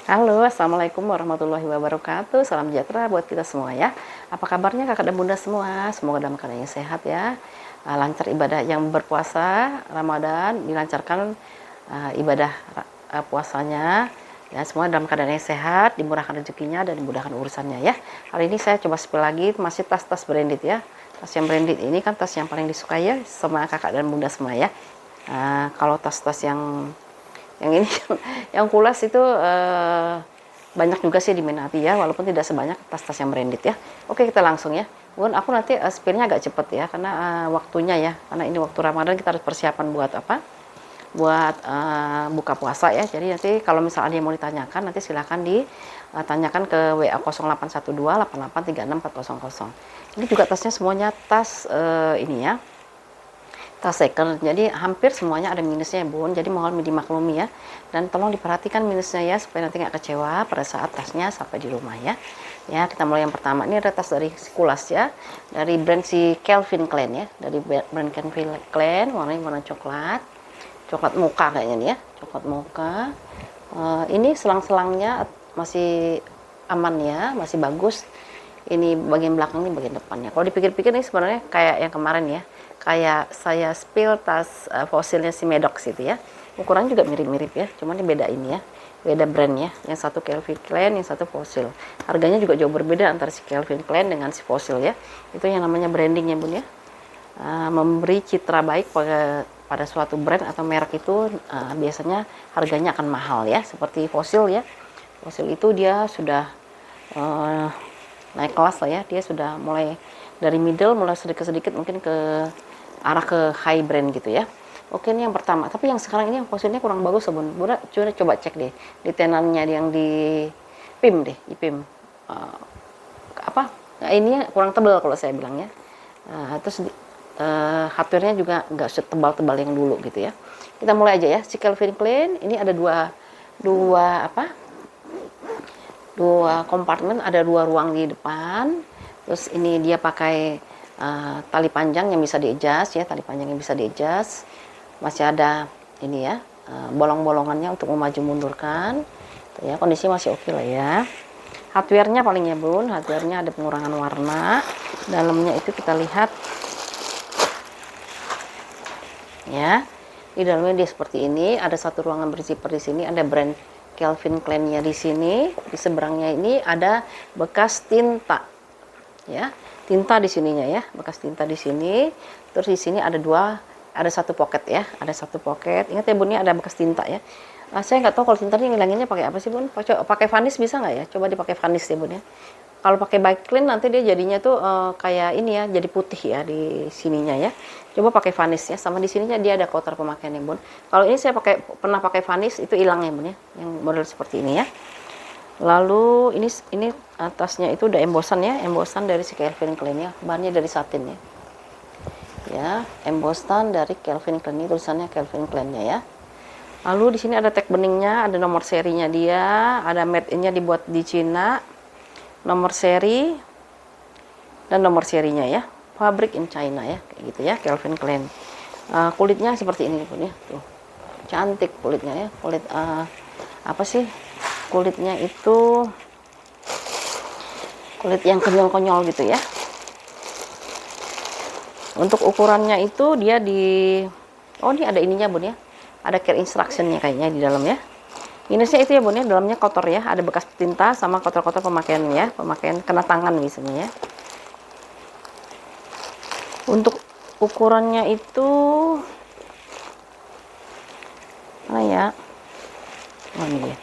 Halo, Assalamualaikum warahmatullahi wabarakatuh. Salam sejahtera buat kita semua ya. Apa kabarnya kakak dan bunda semua? Semoga dalam keadaan yang sehat ya. Lancar ibadah yang berpuasa Ramadan, dilancarkan ibadah puasanya. Ya, semua dalam keadaan yang sehat, dimurahkan rezekinya dan dimudahkan urusannya ya. Hari ini saya coba spill lagi, masih tas-tas branded ya. Tas yang branded ini kan tas yang paling disukai ya sama kakak dan bunda semua ya. Kalau tas-tas yang ini yang kulas itu banyak juga sih diminati ya, walaupun tidak sebanyak tas-tas yang branded ya. Oke, kita langsung ya. Bun, aku nanti spillnya agak cepet ya, karena waktunya ya, karena ini waktu Ramadan kita harus persiapan buat apa? Buat buka puasa ya. Jadi nanti kalau misalnya ada yang mau ditanyakan, nanti silahkan ditanyakan ke WA 0812 8836 400. Ini juga tasnya semuanya tas ini ya, tas second, jadi hampir semuanya ada minusnya ya bun, jadi mohon dimaklumi ya, dan tolong diperhatikan minusnya ya, supaya nanti nggak kecewa pada saat tasnya sampai di rumah ya. Ya, kita mulai yang pertama. Ini ada tas dari Kulas ya, dari brand si Calvin Klein ya, dari brand Calvin Klein, warnanya warna coklat mocha kayaknya nih ya, coklat mocha. Ini selang-selangnya masih aman ya, masih bagus. Ini bagian belakang, ini bagian depannya. Kalau dipikir-pikir ini sebenarnya kayak yang kemarin ya, kayak saya spill tas fosilnya si Medox itu ya. Ukurannya juga mirip-mirip ya, cuman ini beda ini ya, beda brand ya. Yang satu Calvin Klein, yang satu Fossil. Harganya juga jauh berbeda antara si Calvin Klein dengan si Fossil ya. Itu yang namanya branding ya bun ya. Memberi citra baik pada suatu brand atau merek itu biasanya harganya akan mahal ya. Seperti Fossil ya. Fossil itu dia sudah naik kelas lah ya, dia sudah mulai dari middle, mulai sedikit-sedikit mungkin ke arah ke high brand gitu ya. Oke, ini yang pertama. Tapi yang sekarang ini yang fosilnya kurang bagus bun. Bunda coba cek deh di tenannya yang di PIM deh, di PIM. Ini kurang tebal kalau saya bilang ya. Terus hardware-nya juga nggak setebal-tebal yang dulu gitu ya. Kita mulai aja ya. Si Calvin Klein ini ada dua kompartemen, ada dua ruang di depan. Terus ini dia pakai tali panjang yang bisa di-adjust ya, tali panjang yang bisa di-adjust. Masih ada ini ya, bolong-bolongannya untuk memaju mundurkan. Tuh ya, kondisi masih oke lah ya. Hardware-nya paling ya bun, hardware-nya ada pengurangan warna. Dalamnya itu kita lihat ya. Di dalamnya dia seperti ini, ada satu ruangan berzipper di sini, ada brand Calvin Klein-nya di sini. Di seberangnya ini ada bekas tinta. Ya, tinta di sininya ya, bekas tinta di sini. Terus di sini ada satu pocket ya, ada satu pocket. Ingat ya bun, ini ada bekas tinta ya. Saya nggak tahu kalau tinta ini ngilanginnya pakai apa sih bun? Pakai varnish bisa nggak ya? Coba dipakai varnish ya bun ya. Kalau pakai bike clean nanti dia jadinya tuh kayak ini ya, jadi putih ya di sininya ya. Coba pakai varnish ya, sama di sininya dia ada coater pemakaian ya bun. Kalau ini saya pernah pakai varnish, itu hilang ya bun ya, yang model seperti ini ya. Lalu ini atasnya itu udah embosan ya, embosan dari si Calvin Klein ya, bahannya dari satin ya. Ya, embosan dari Calvin Klein, ini tulisannya Calvin Klein-nya ya. Lalu di sini ada tag beningnya, ada nomor serinya dia, ada made in-nya dibuat di Cina, nomor seri dan nomor serinya ya, pabrik in China ya, kayak gitu ya, Calvin Klein. Kulitnya seperti ini pun ya, tuh cantik kulitnya ya, kulit kulitnya itu kulit yang konyol-konyol gitu ya. Untuk ukurannya itu dia ini ada ininya bun ya, ada care instructionnya kayaknya di dalam ya. Minusnya itu ya bun ya, dalamnya kotor ya, ada bekas tinta sama kotor-kotor pemakaian ya, pemakaian kena tangan misalnya ya. Untuk ukurannya itu mana ya, ini dia.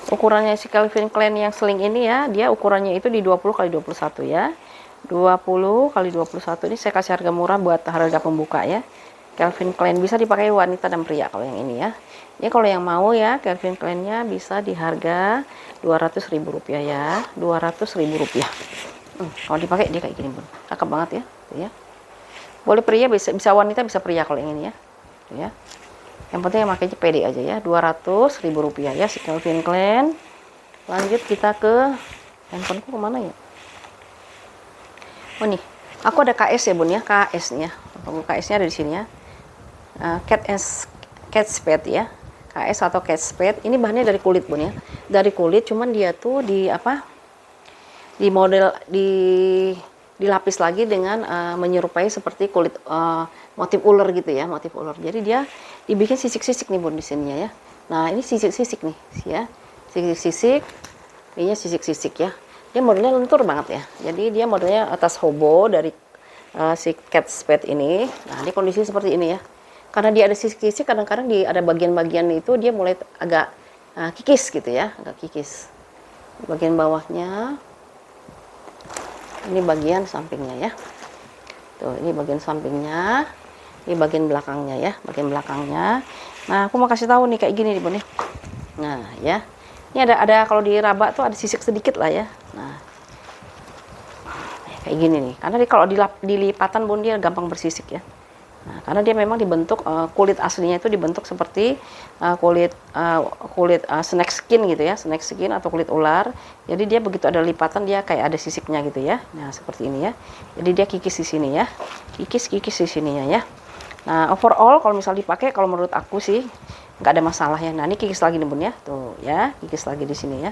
Ukurannya si Calvin Klein yang sling ini ya, dia ukurannya itu di 20 x 21 ya. 20 x 21 ini saya kasih harga murah buat harga pembuka ya. Calvin Klein bisa dipakai wanita dan pria kalau yang ini ya. Ini kalau yang mau ya, Calvin Klein-nya bisa di harga Rp200.000 ya, Rp200.000. Kalau dipakai dia kayak gini bun, cakep banget ya, tuh ya. Boleh pria, bisa wanita, bisa pria kalau yang ini ya, tuh ya. Yang penting yang makanya pede aja ya, Rp200.000 ya si Calvin Klein. Lanjut kita ke handphoneku kemana ya? Oh nih, aku ada KS ya bun ya, KS nya. KS-nya ada di sini ya. Cat Spade ya. KS atau cat spade. Ini bahannya dari kulit Bun ya, dari kulit, cuman dia tuh di apa, di model dilapis lagi dengan menyerupai seperti kulit motif ular gitu ya, motif ular. Jadi dia dibikin sisik-sisik nih Bun di sininya ya. Nah ini sisik-sisik nih ya, sisik-sisik, ininya sisik-sisik ya. Dia modelnya lentur banget ya. Jadi dia modelnya atas hobo dari si cat spade ini. Nah ini kondisi seperti ini ya. Karena dia ada sisik-sisik, kadang-kadang ada bagian-bagian itu dia mulai agak kikis gitu ya, agak kikis. Bagian bawahnya. Ini bagian sampingnya ya. Tuh, ini bagian sampingnya. Ini bagian belakangnya ya, bagian belakangnya. Nah, aku mau kasih tahu nih kayak gini nih, Bun. Nah, ya. Ini ada kalau di raba tuh ada sisik sedikit lah ya. Nah. Kayak gini nih. Karena kalau di lipatan Bun dia gampang bersisik ya. Nah, karena dia memang dibentuk kulit aslinya itu dibentuk seperti kulit snake skin gitu ya, snake skin atau kulit ular. Jadi dia begitu ada lipatan dia kayak ada sisiknya gitu ya. Nah seperti ini ya. Jadi dia kikis di sini ya, kikis di sininya ya. Nah overall kalau misal dipakai, kalau menurut aku sih nggak ada masalah ya. Nah ini kikis lagi nih Bun ya, tuh ya, kikis lagi di sini ya.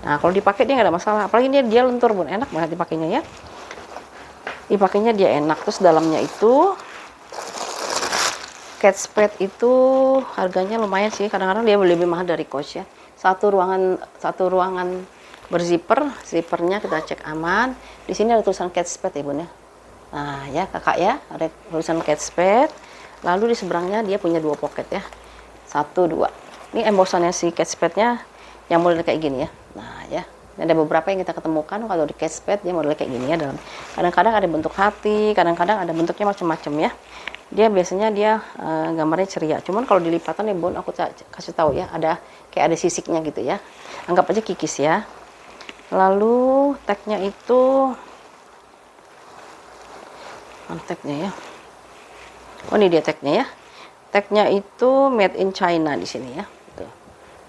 Nah kalau dipakai dia nggak ada masalah. Apalagi dia lentur Bun, enak banget dipakainya ya. Dipakainya dia enak. Terus dalamnya itu cat spade itu harganya lumayan sih, kadang-kadang dia lebih mahal dari Coach ya. Satu ruangan berzipper, zippernya kita cek aman. Di sini ada tulisan cat spade ya Bun ya. Nah ya kakak ya, ada tulisan cat spade. Lalu di seberangnya dia punya 2 pocket ya, 1, 2. Ini embosannya si cat spade-nya yang model kayak gini ya. Nah ya, ada beberapa yang kita ketemukan kalau di cat spade dia model kayak gini ya. Dalam kadang-kadang ada bentuk hati, kadang-kadang ada bentuknya macam-macam ya. Dia biasanya gambarnya ceria. Cuman kalau dilipatan ya Bun, aku kasih tahu ya, kayak ada sisiknya gitu ya. Anggap aja kikis ya. Lalu tagnya itu, tagnya ya. Oh ini dia tagnya ya. Tagnya itu made in China di sini ya. Tuh.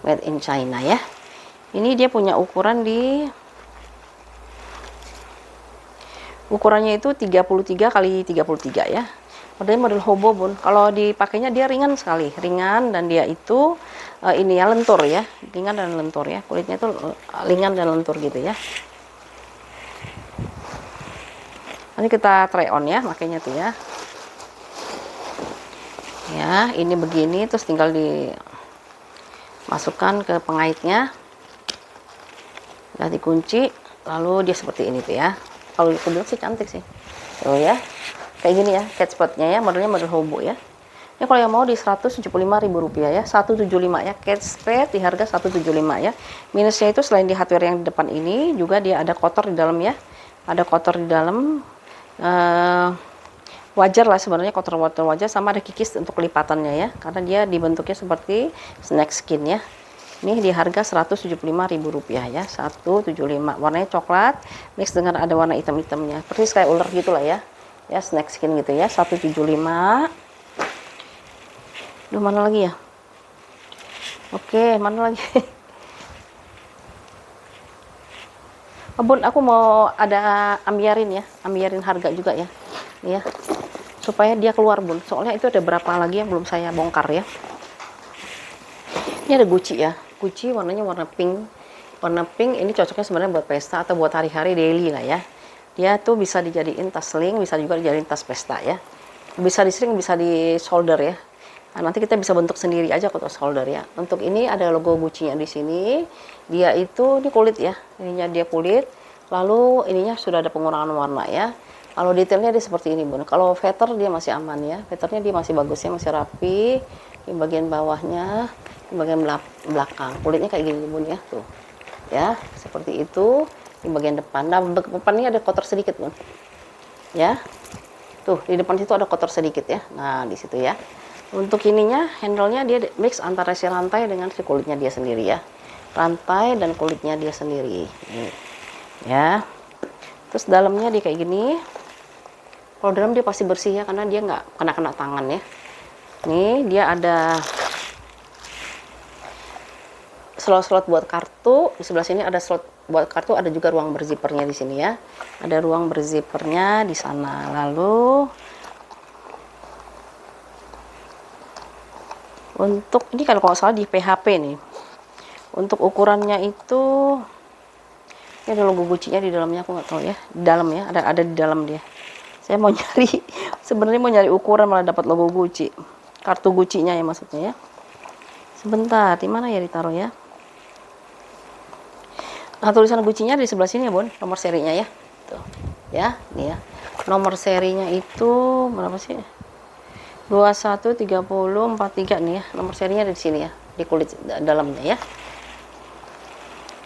Made in China ya. Ini dia punya ukuran ukurannya itu 33 kali 33 ya. Model hobo Bun. Kalau dipakainya dia ringan sekali, ringan, dan dia itu ini ya lentur ya, ringan dan lentur ya. Kulitnya itu ringan dan lentur gitu ya. Nanti kita try on ya, makanya tuh ya. Ya, ini begini, terus tinggal dimasukkan ke pengaitnya. Udah dikunci, lalu dia seperti ini tuh ya. Kalau aku bilang sih cantik sih. Tuh ya. Kayak gini ya, cat spade-nya ya, modelnya model hobo ya. Ini kalau yang mau di Rp175.000 ya, 175 ya, cat spade di harga 175 ya. Minusnya itu selain di hardware yang di depan ini, juga dia ada kotor di dalam ya. Ada kotor di dalam, wajar lah sebenarnya kotor wajar, sama ada kikis untuk lipatannya ya. Karena dia dibentuknya seperti snake skin ya. Ini di harga Rp175.000 ya, 175. Warnanya coklat, mix dengan ada warna hitam-hitamnya. Persis kayak ular gitu lah ya. Ya snake skin gitu ya, 175. Duh mana lagi ya? Oke, mana lagi? Oh, Bun, aku mau ada ambiarin ya, ambiarin harga juga ya. Nih ya. Supaya dia keluar Bun. Soalnya itu ada berapa lagi yang belum saya bongkar ya. Ini ada Gucci ya. Gucci warnanya warna pink. Warna pink ini cocoknya sebenarnya buat pesta atau buat hari-hari daily lah ya. Dia tuh bisa dijadiin tas sling, bisa juga dijadiin tas pesta ya. Bisa di sling, bisa di shoulder ya. Nah, nanti kita bisa bentuk sendiri aja kok tas shoulder ya. Untuk ini ada logo Gucci-nya di sini. Dia itu ini kulit ya. Ininya dia kulit. Lalu ininya sudah ada pengurangan warna ya. Kalau detailnya dia seperti ini Bun. Kalau feather dia masih aman ya. Feathernya dia masih bagus ya, masih rapi. Di bagian bawahnya, di bagian belakang. Kulitnya kayak gini Bun ya. Tuh. Ya, seperti itu. Di bagian depan. Nah, depannya ada kotor sedikit Bun. Ya. Tuh, di depan situ ada kotor sedikit ya. Nah, di situ ya. Untuk ininya, handle-nya dia mix antara si rantai dengan si kulitnya dia sendiri ya. Rantai dan kulitnya dia sendiri. Ini. Ya. Terus dalamnya dia kayak gini. Kalau dalam dia pasti bersih ya, karena dia nggak kena tangan ya. Nih, dia ada slot-slot buat kartu. Di sebelah sini ada slot buat kartu, ada juga ruang berzippernya di sini ya. Ada ruang berzippernya di sana. Lalu Untuk ini kan kalau salah di PHP nih. Untuk ukurannya itu, ini ada logo Gucci-nya di dalamnya, aku nggak tahu ya. Di dalam ya, ada di dalam dia. Saya mau nyari, sebenarnya mau nyari ukuran malah dapat logo Gucci. Kartu Gucci-nya ya maksudnya ya. Sebentar, di mana ya ditaruh ya? Nah, tulisan Gucci-nya di sebelah sini ya, Bun. Nomor serinya ya. Tuh. Ya, nih ya. Nomor serinya itu berapa sih? 213043 nih ya. Nomor serinya di sini ya, di kulit dalamnya ya.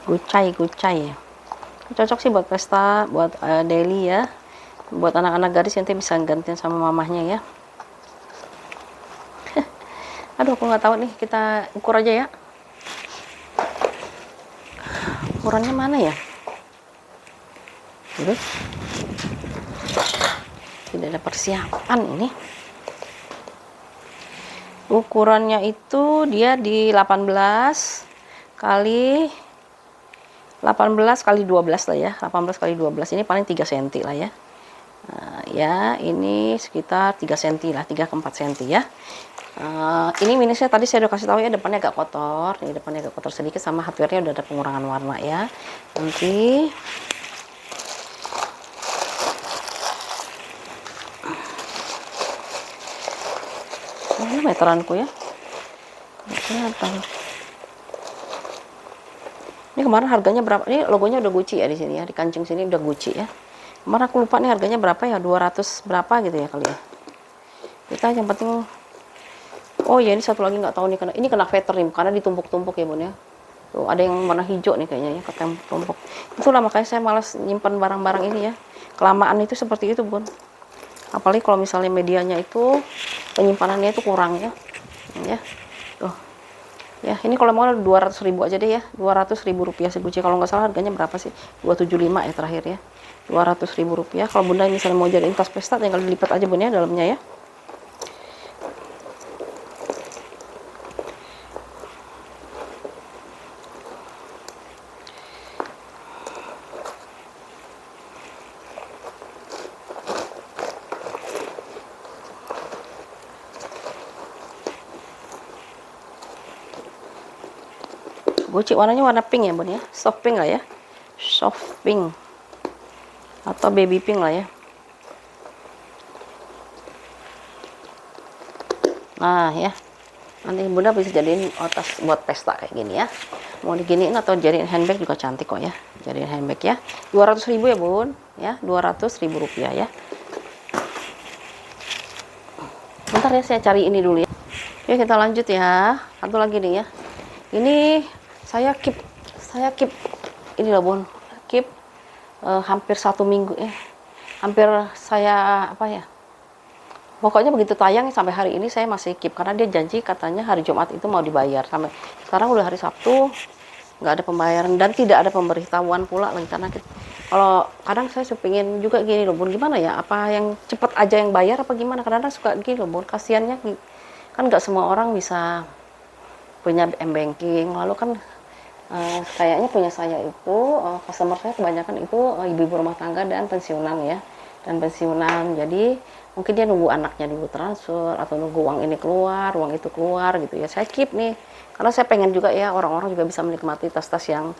Gucci ya. Cocok sih buat pesta, buat daily ya. Buat anak-anak gadis nanti bisa gantian sama mamahnya ya. Aduh, aku nggak tahu nih, kita ukur aja ya. Ukurannya mana ya? Tidak ada persiapan ini. Ukurannya itu dia di 18 kali 12 lah ya. 18 kali 12 ini paling 3 cm lah ya. Nah, ya ini sekitar 3 cm lah, 3 ke 4 cm ya. Ini minusnya tadi saya udah kasih tahu ya, depannya agak kotor. Ini depannya agak kotor sedikit, sama hardware-nya udah ada pengurangan warna ya. Nanti mana meteranku ya? Ini kemarin harganya berapa? Ini logonya udah Gucci ya di sini ya, di kancing sini udah Gucci ya. Kemarin aku lupa nih harganya berapa ya, 200 berapa gitu ya kali ya. Kita yang penting, oh ya ini satu lagi nggak tahu nih, ini kena veter nih karena ditumpuk-tumpuk ya Bun ya. Tuh ada yang warna hijau nih kayaknya ya, ketumpuk. Itulah makanya saya malas nyimpan barang-barang ini ya. Kelamaan itu seperti itu Bun. Apalagi kalau misalnya medianya itu penyimpanannya itu kurang ya. Ya. Tuh. Ya, ini kalau mau 200.000 aja deh ya. 200.000 rupiah seguci. Kalau nggak salah harganya berapa sih? 275 ya terakhir ya. 200.000 rupiah. Kalau Bunda misalnya mau jadiin tas pesta, tinggal dilipat aja Bun ya dalamnya ya. Gucci warnanya warna pink ya Bun ya, soft pink lah ya, soft pink atau baby pink lah ya. Nah ya, nanti Bunda bisa jadiin tas buat pesta kayak gini ya. Mau diginiin atau jadiin handbag juga cantik kok ya, jadiin handbag ya. 200.000 ya Bun ya, 200.000 rupiah ya. Bentar ya, saya cari ini dulu ya. Oke, kita lanjut ya. Satu lagi nih ya, ini saya keep ini loh Bun, keep hampir 1 minggu hampir saya apa ya, pokoknya begitu tayang sampai hari ini saya masih keep karena dia janji katanya hari Jumat itu mau dibayar. Sampai sekarang udah hari Sabtu nggak ada pembayaran dan tidak ada pemberitahuan pula lagi, karena kalau kadang saya pengen juga gini loh Bun, gimana ya, apa yang cepet aja yang bayar apa gimana, kadang suka gini loh Bun, kasihannya kan nggak semua orang bisa punya m-banking. Lalu kan kayaknya punya saya itu customer saya kebanyakan itu ibu-ibu rumah tangga dan pensiunan ya, dan pensiunan. Jadi mungkin dia nunggu anaknya dulu transfer atau nunggu uang ini keluar, uang itu keluar gitu ya. Saya keep nih karena saya pengen juga ya orang-orang juga bisa menikmati tas-tas yang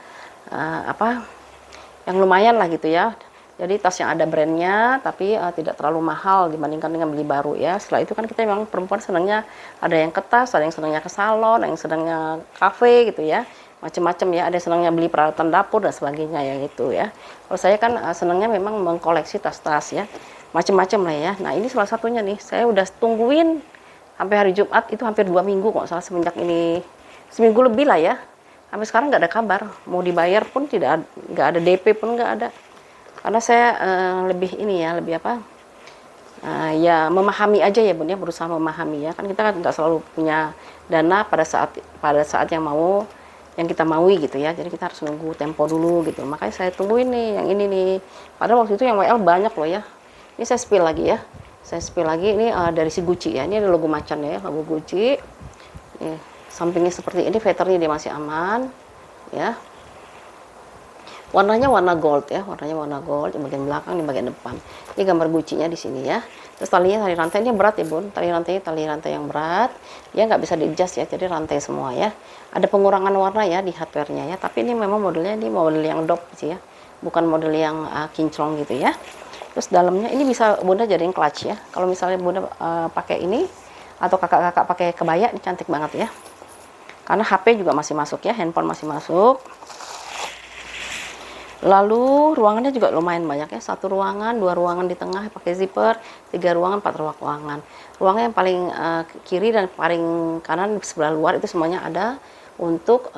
yang lumayan lah gitu ya. Jadi tas yang ada brandnya tapi tidak terlalu mahal dibandingkan dengan beli baru ya. Setelah itu kan kita memang perempuan senangnya ada yang ke tas, ada yang senangnya ke salon, ada yang senangnya kafe gitu ya, macam-macam ya. Ada yang senangnya beli peralatan dapur dan sebagainya ya gitu ya. Kalau saya kan senangnya memang mengkoleksi tas-tas ya, macam-macam lah ya. Nah ini salah satunya nih, saya udah tungguin sampai hari Jumat itu hampir 2 minggu kok salah, semenjak ini seminggu lebih lah ya. Sampai sekarang nggak ada kabar, mau dibayar pun nggak ada DP pun nggak ada. Karena saya lebih ini ya, lebih apa, ya memahami aja ya Bun ya, berusaha memahami ya. Kan kita kan nggak selalu punya dana pada saat yang kita maui gitu ya. Jadi kita harus nunggu tempo dulu gitu. Makanya saya tungguin nih yang ini nih. Padahal waktu itu yang WL banyak loh ya. Ini saya spill lagi ya. Saya spill lagi ini dari si Gucci ya. Ini ada logo macan ya, logo Gucci. Nih, sampingnya seperti ini, veternya dia masih aman ya. Warnanya warna gold ya, warnanya warna gold di bagian belakang, di bagian depan. Ini gambar Gucci-nya di sini ya. Terus talinya tali rantai ini berat ya bun, tali rantai yang berat, dia nggak bisa di-adjust ya, jadi rantai semua ya. Ada pengurangan warna ya di hardware-nya ya, tapi ini memang modelnya ini model yang dop sih ya, bukan model yang kinclong gitu ya. Terus dalamnya ini bisa bunda jadiin clutch ya, kalau misalnya bunda pakai ini atau kakak-kakak pakai kebaya, ini cantik banget ya, karena HP juga masih masuk ya, handphone masih masuk. Lalu ruangannya juga lumayan banyak ya, 1 ruangan, 2 ruangan di tengah pakai zipper, 3 ruangan, 4 ruangan. Ruangan yang paling kiri dan paling kanan di sebelah luar itu semuanya ada untuk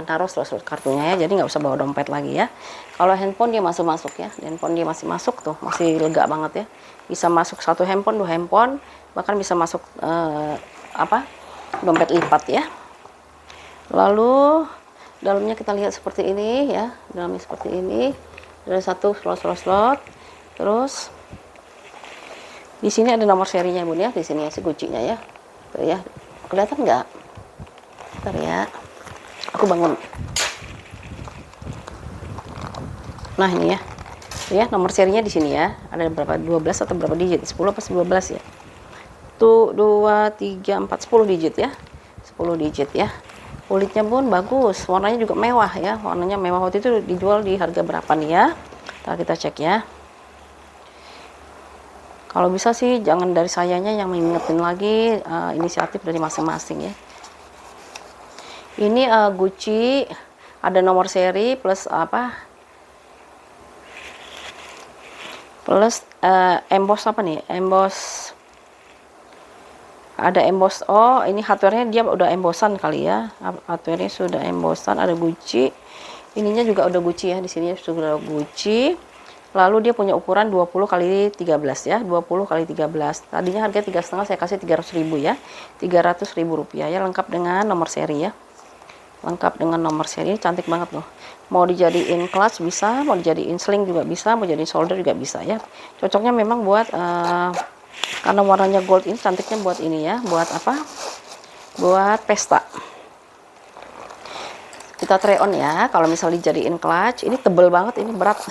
naruh slot-slot kartunya ya, jadi nggak usah bawa dompet lagi ya. Kalau handphone dia masuk ya, handphone dia masih masuk tuh, masih lega banget ya, bisa masuk 1 handphone, 2 handphone, bahkan bisa masuk dompet lipat ya. Lalu dalamnya kita lihat seperti ini ya, dalamnya seperti ini, ada 1 slot. Terus di sini ada nomor serinya bun ya, di sini ya si kuncinya ya, tuh ya, kelihatan nggak? Bentar ya, aku bangun. Nah ini ya, tuh ya nomor serinya di sini ya, ada berapa, 12 atau berapa digit, 10 apa 12 ya, tuh 2, 3, 4, 10 digit ya, 10 digit ya. Kulitnya pun bagus, warnanya juga mewah ya, warnanya mewah. Waktu itu dijual di harga berapa nih ya, kita cek ya. Kalau bisa sih jangan dari sayanya yang mengingetin lagi, inisiatif dari masing-masing ya. Ini Gucci, ada nomor seri plus plus emboss apa nih, emboss, ada emboss. Oh ini hardware-nya dia udah embossan kali ya, hardware-nya sudah embossan, ada Gucci, ininya juga udah Gucci ya, di sini sudah Gucci. Lalu dia punya ukuran 20 kali 13 ya, 20 kali 13. Tadinya harga 3,5, saya kasih 300.000 ya, 300.000 rupiah ya, lengkap dengan nomor seri ya, lengkap dengan nomor seri. Cantik banget loh, mau dijadiin clutch bisa, mau dijadiin sling juga bisa, mau jadiin solder juga bisa ya. Cocoknya memang buat karena warnanya gold ini, cantiknya buat ini ya, buat apa, buat pesta. Kita try on ya, kalau misalnya dijadiin clutch, ini tebel banget, ini berat.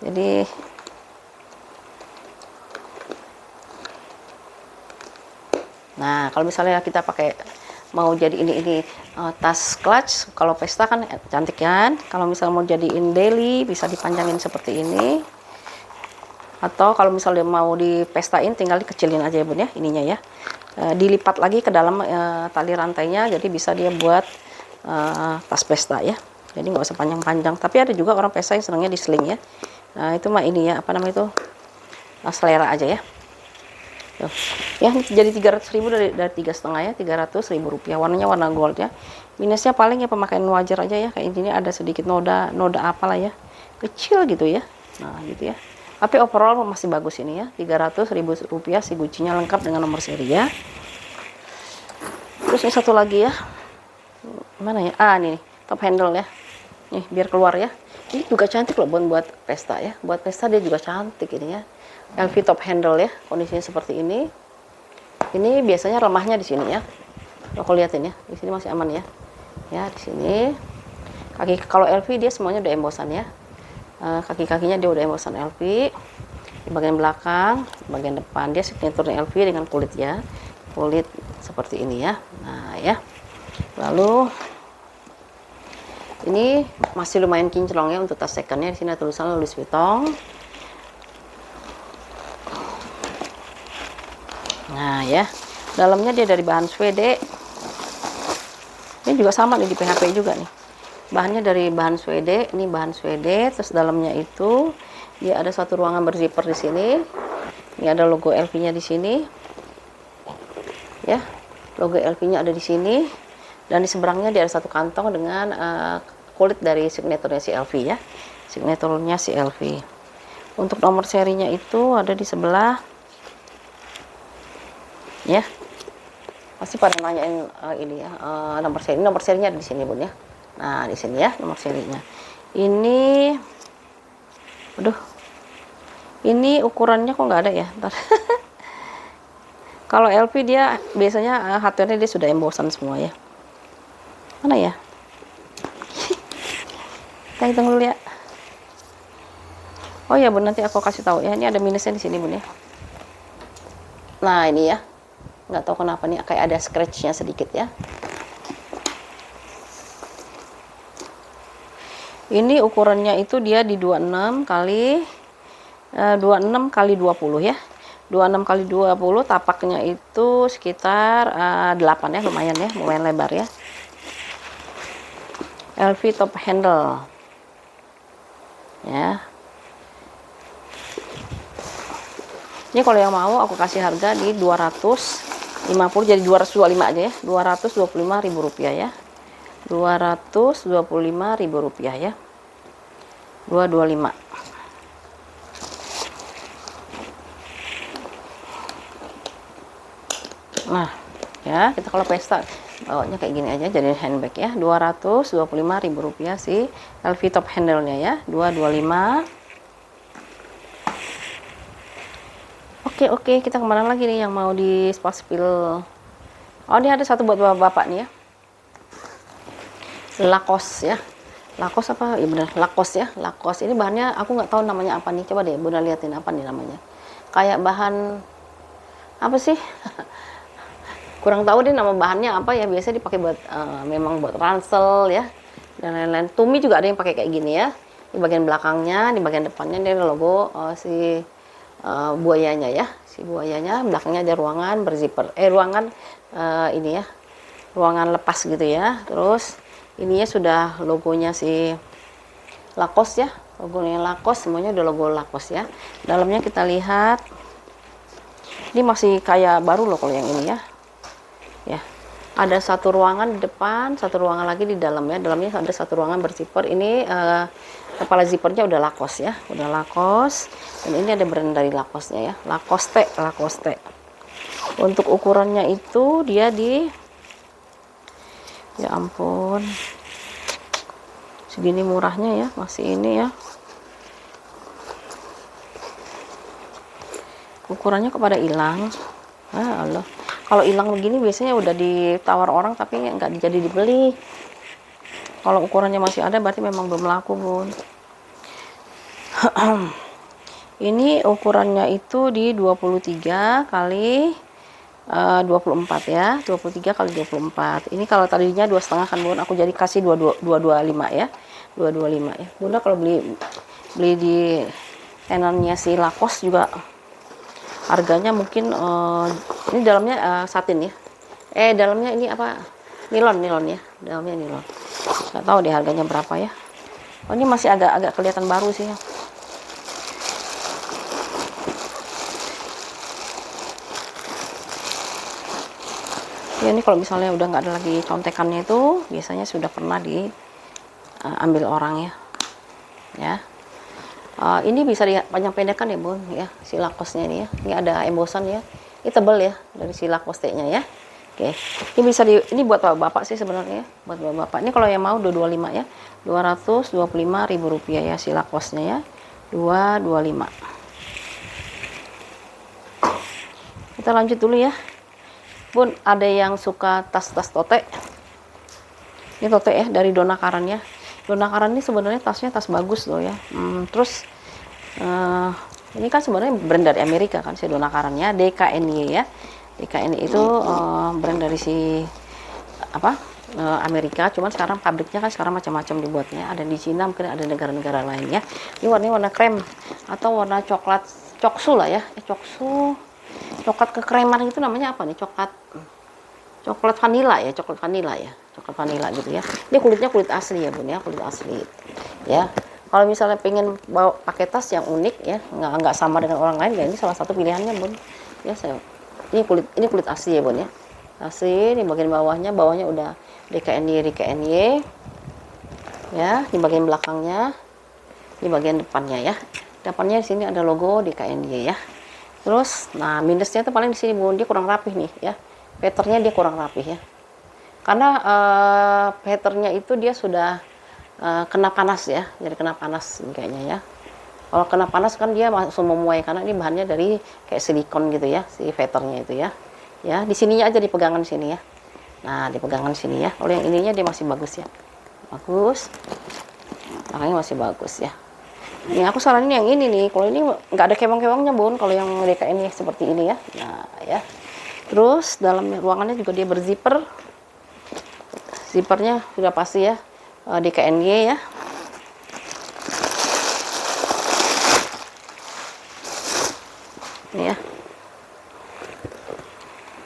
Jadi nah kalau misalnya kita pakai mau jadi ini tas clutch, kalau pesta kan cantik kan. Kalau misalnya mau jadiin daily bisa dipanjangin seperti ini, atau kalau misalnya mau dipestain tinggal dikecilin aja ya bun ya, ininya ya, dilipat lagi ke dalam tali rantainya, jadi bisa dia buat tas pesta ya, jadi nggak usah panjang-panjang. Tapi ada juga orang pesta yang senangnya di sling ya, nah itu mah ini ya, apa namanya itu, selera aja ya. Tuh. Ya jadi 300.000 dari 3,5 ya, 300.000 rupiah. Warnanya warna gold ya. Minusnya paling ya pemakaian wajar aja ya, kayak ini ada sedikit noda apalah ya, kecil gitu ya, nah gitu ya. Tapi overall masih bagus ini ya, 300.000 rupiah si Gucci-nya, lengkap dengan nomor seri ya. Terus ini satu lagi ya, mana ya, ini nih, top handle ya, nih biar keluar ya. Ini juga cantik loh buat pesta ya, buat pesta dia juga cantik ini ya. LV top handle ya, kondisinya seperti ini. Ini biasanya lemahnya di sini ya, aku liatin ya, di sini masih aman ya. Ya di sini kaki, kalau LV dia semuanya udah embossan ya, kaki-kakinya dia udah embossan LV. Di bagian belakang, bagian depan dia signature LV dengan kulit ya, kulit seperti ini ya. Nah ya, lalu ini masih lumayan kinclong ya untuk tas secondnya. Di sini ada tulisan Louis Vuitton. Nah ya, dalamnya dia dari bahan Swede. Ini juga sama nih, di PHP juga nih, bahannya dari bahan Swede. Ini bahan Swede. Terus dalamnya itu dia ada 1 ruangan berzipper di sini. Ini ada logo LV-nya di sini ya, logo LV-nya ada di sini, dan di seberangnya dia ada 1 kantong dengan kulit dari signaturnya si LV ya, signaturnya si LV. Untuk nomor serinya itu ada di sebelah ya. Pasti pada nanyain ini ya, nomor serinya ada di sini bun ya. Nah di sini ya nomor serinya. Ini, aduh, ini ukurannya kok nggak ada ya. Kalau LV dia biasanya hardware-nya dia sudah embossan semua ya. Mana ya? Kita hitung dulu ya. Oh ya bun, nanti aku kasih tahu ya. Ini ada minusnya di sini bun ya. Nah ini ya, nggak tahu kenapa nih kayak ada scratchnya sedikit ya. Ini ukurannya itu dia di 26 kali 26 kali 20 ya. 26 kali 20, tapaknya itu sekitar 8 ya, lumayan lebar ya. LV top handle ya. Ini kalau yang mau aku kasih harga di 250, jadi 225 aja ya. Rp225.000 ya. Rp225.000 ya. 225. Nah, ya, kita kalau pesta bawanya kayak gini aja, jadi handbag ya. Rp225.000 si LV top handle-nya ya. 225. Oke, kita kemana lagi nih yang mau di spasial? Oh, ini ada satu buat bapak-bapak nih ya. Lacoste ya. Lacoste apa? Ya benar, Lacoste ya. Lacoste ini bahannya aku nggak tahu namanya apa nih. Coba deh Bunda liatin apa nih namanya. Kayak bahan apa sih? Kurang tahu deh nama bahannya apa ya. Biasanya dipakai buat memang buat ransel ya. Dan lain-lain. Tumi juga ada yang pakai kayak gini ya. Di bagian belakangnya, di bagian depannya dia ada logo si buayanya ya, si buayanya. Belakangnya ada ruangan berzipper, ruangan ini ya, ruangan lepas gitu ya. Terus ininya sudah logonya si Lacoste ya, logonya Lacoste, semuanya udah logo Lacoste ya. Dalamnya kita lihat, ini masih kayak baru loh kalau yang ini ya. Ya, ada satu ruangan di depan, satu ruangan lagi di dalam ya. Dalamnya ada satu ruangan berzipper. Ini kepala zippernya udah Lacoste ya, udah Lacoste. Dan ini ada brand dari Lacoste-nya ya, Lacoste. Untuk ukurannya itu dia di, ya ampun, segini murahnya ya, masih ini ya. Ukurannya kepada hilang. Allah, kalau hilang begini biasanya udah ditawar orang tapi nggak jadi dibeli. Kalau ukurannya masih ada berarti memang belum laku, Bun. Ini ukurannya itu di 23 kali 24 ya, 23 kali 24. Ini kalau tadinya 2,5 kan, Bun, aku jadi kasih 225 ya. 225 ya. Bunda kalau beli di tenannya si Lacoste juga harganya mungkin ini dalamnya satin ya. Dalamnya ini apa? Nilon ya. Dalamnya nilon. Nggak tahu deh harganya berapa ya. Oh, ini masih agak kelihatan baru sih ya. Ya, ini kalau misalnya udah nggak ada lagi contekannya itu biasanya sudah pernah diambil orang ya. Ya. Ini bisa dipanjang pendekkan ya, Bun ya, si Lacoste-nya ini ya. Ini ada embosan ya. Ini tebel ya dari si Lacoste-nya ya. Oke. Ini bisa ini buat bapak sih sebenarnya ya. Buat bapak. Ini kalau yang mau 225 ya. Rp225.000 ya si Lacoste-nya ya. 225. Kita lanjut dulu ya. Bun, ada yang suka tas-tas tote. Ini tote ya dari Donna Karan ya. Donna Karan ini sebenarnya tasnya tas bagus loh ya. Terus ini kan sebenarnya brand dari Amerika kan si Donna Karan ya, DKNY ya. DKNY itu brand dari si Amerika, cuman sekarang pabriknya kan sekarang macam-macam dibuatnya. Ada di Cina, mungkin ada negara-negara lainnya. Ini warna krem atau warna coklat, coksu lah ya. Coksu, coklat kekreman itu namanya apa nih? Coklat vanila ya, coklat vanila gitu ya. Ini kulitnya kulit asli ya, Bun ya, kulit asli ya. Kalau misalnya pengen bawa pakai tas yang unik ya, nggak sama dengan orang lain ya, ini salah satu pilihannya, Bun ya. Ini kulit asli ya, Bun ya, asli. Di bagian bawahnya udah DKNY ya. Di bagian belakangnya, di bagian depannya ya, depannya di sini ada logo DKNY ya. Terus nah minusnya tuh paling di sini, Bun, dia kurang rapih nih ya. Patternnya dia kurang rapih ya, karena patternnya itu dia sudah kena panas ya, jadi kena panas kayaknya ya. Kalau kena panas kan dia langsung memuai, karena ini bahannya dari kayak silikon gitu ya, si patternnya itu ya. Ya, di sininya aja, di pegangan sini ya. Nah, di pegangan sini ya. Kalau yang ininya dia masih bagus ya, bagus, makanya masih bagus ya. Nih aku saranin yang ini nih. Kalau ini nggak ada kewang-kewangnya bun. Kalau yang DKN seperti ini ya. Nah ya. Terus dalam ruangannya juga dia berzipper. Zippernya sudah pasti ya. DKNY ya. Ini ya.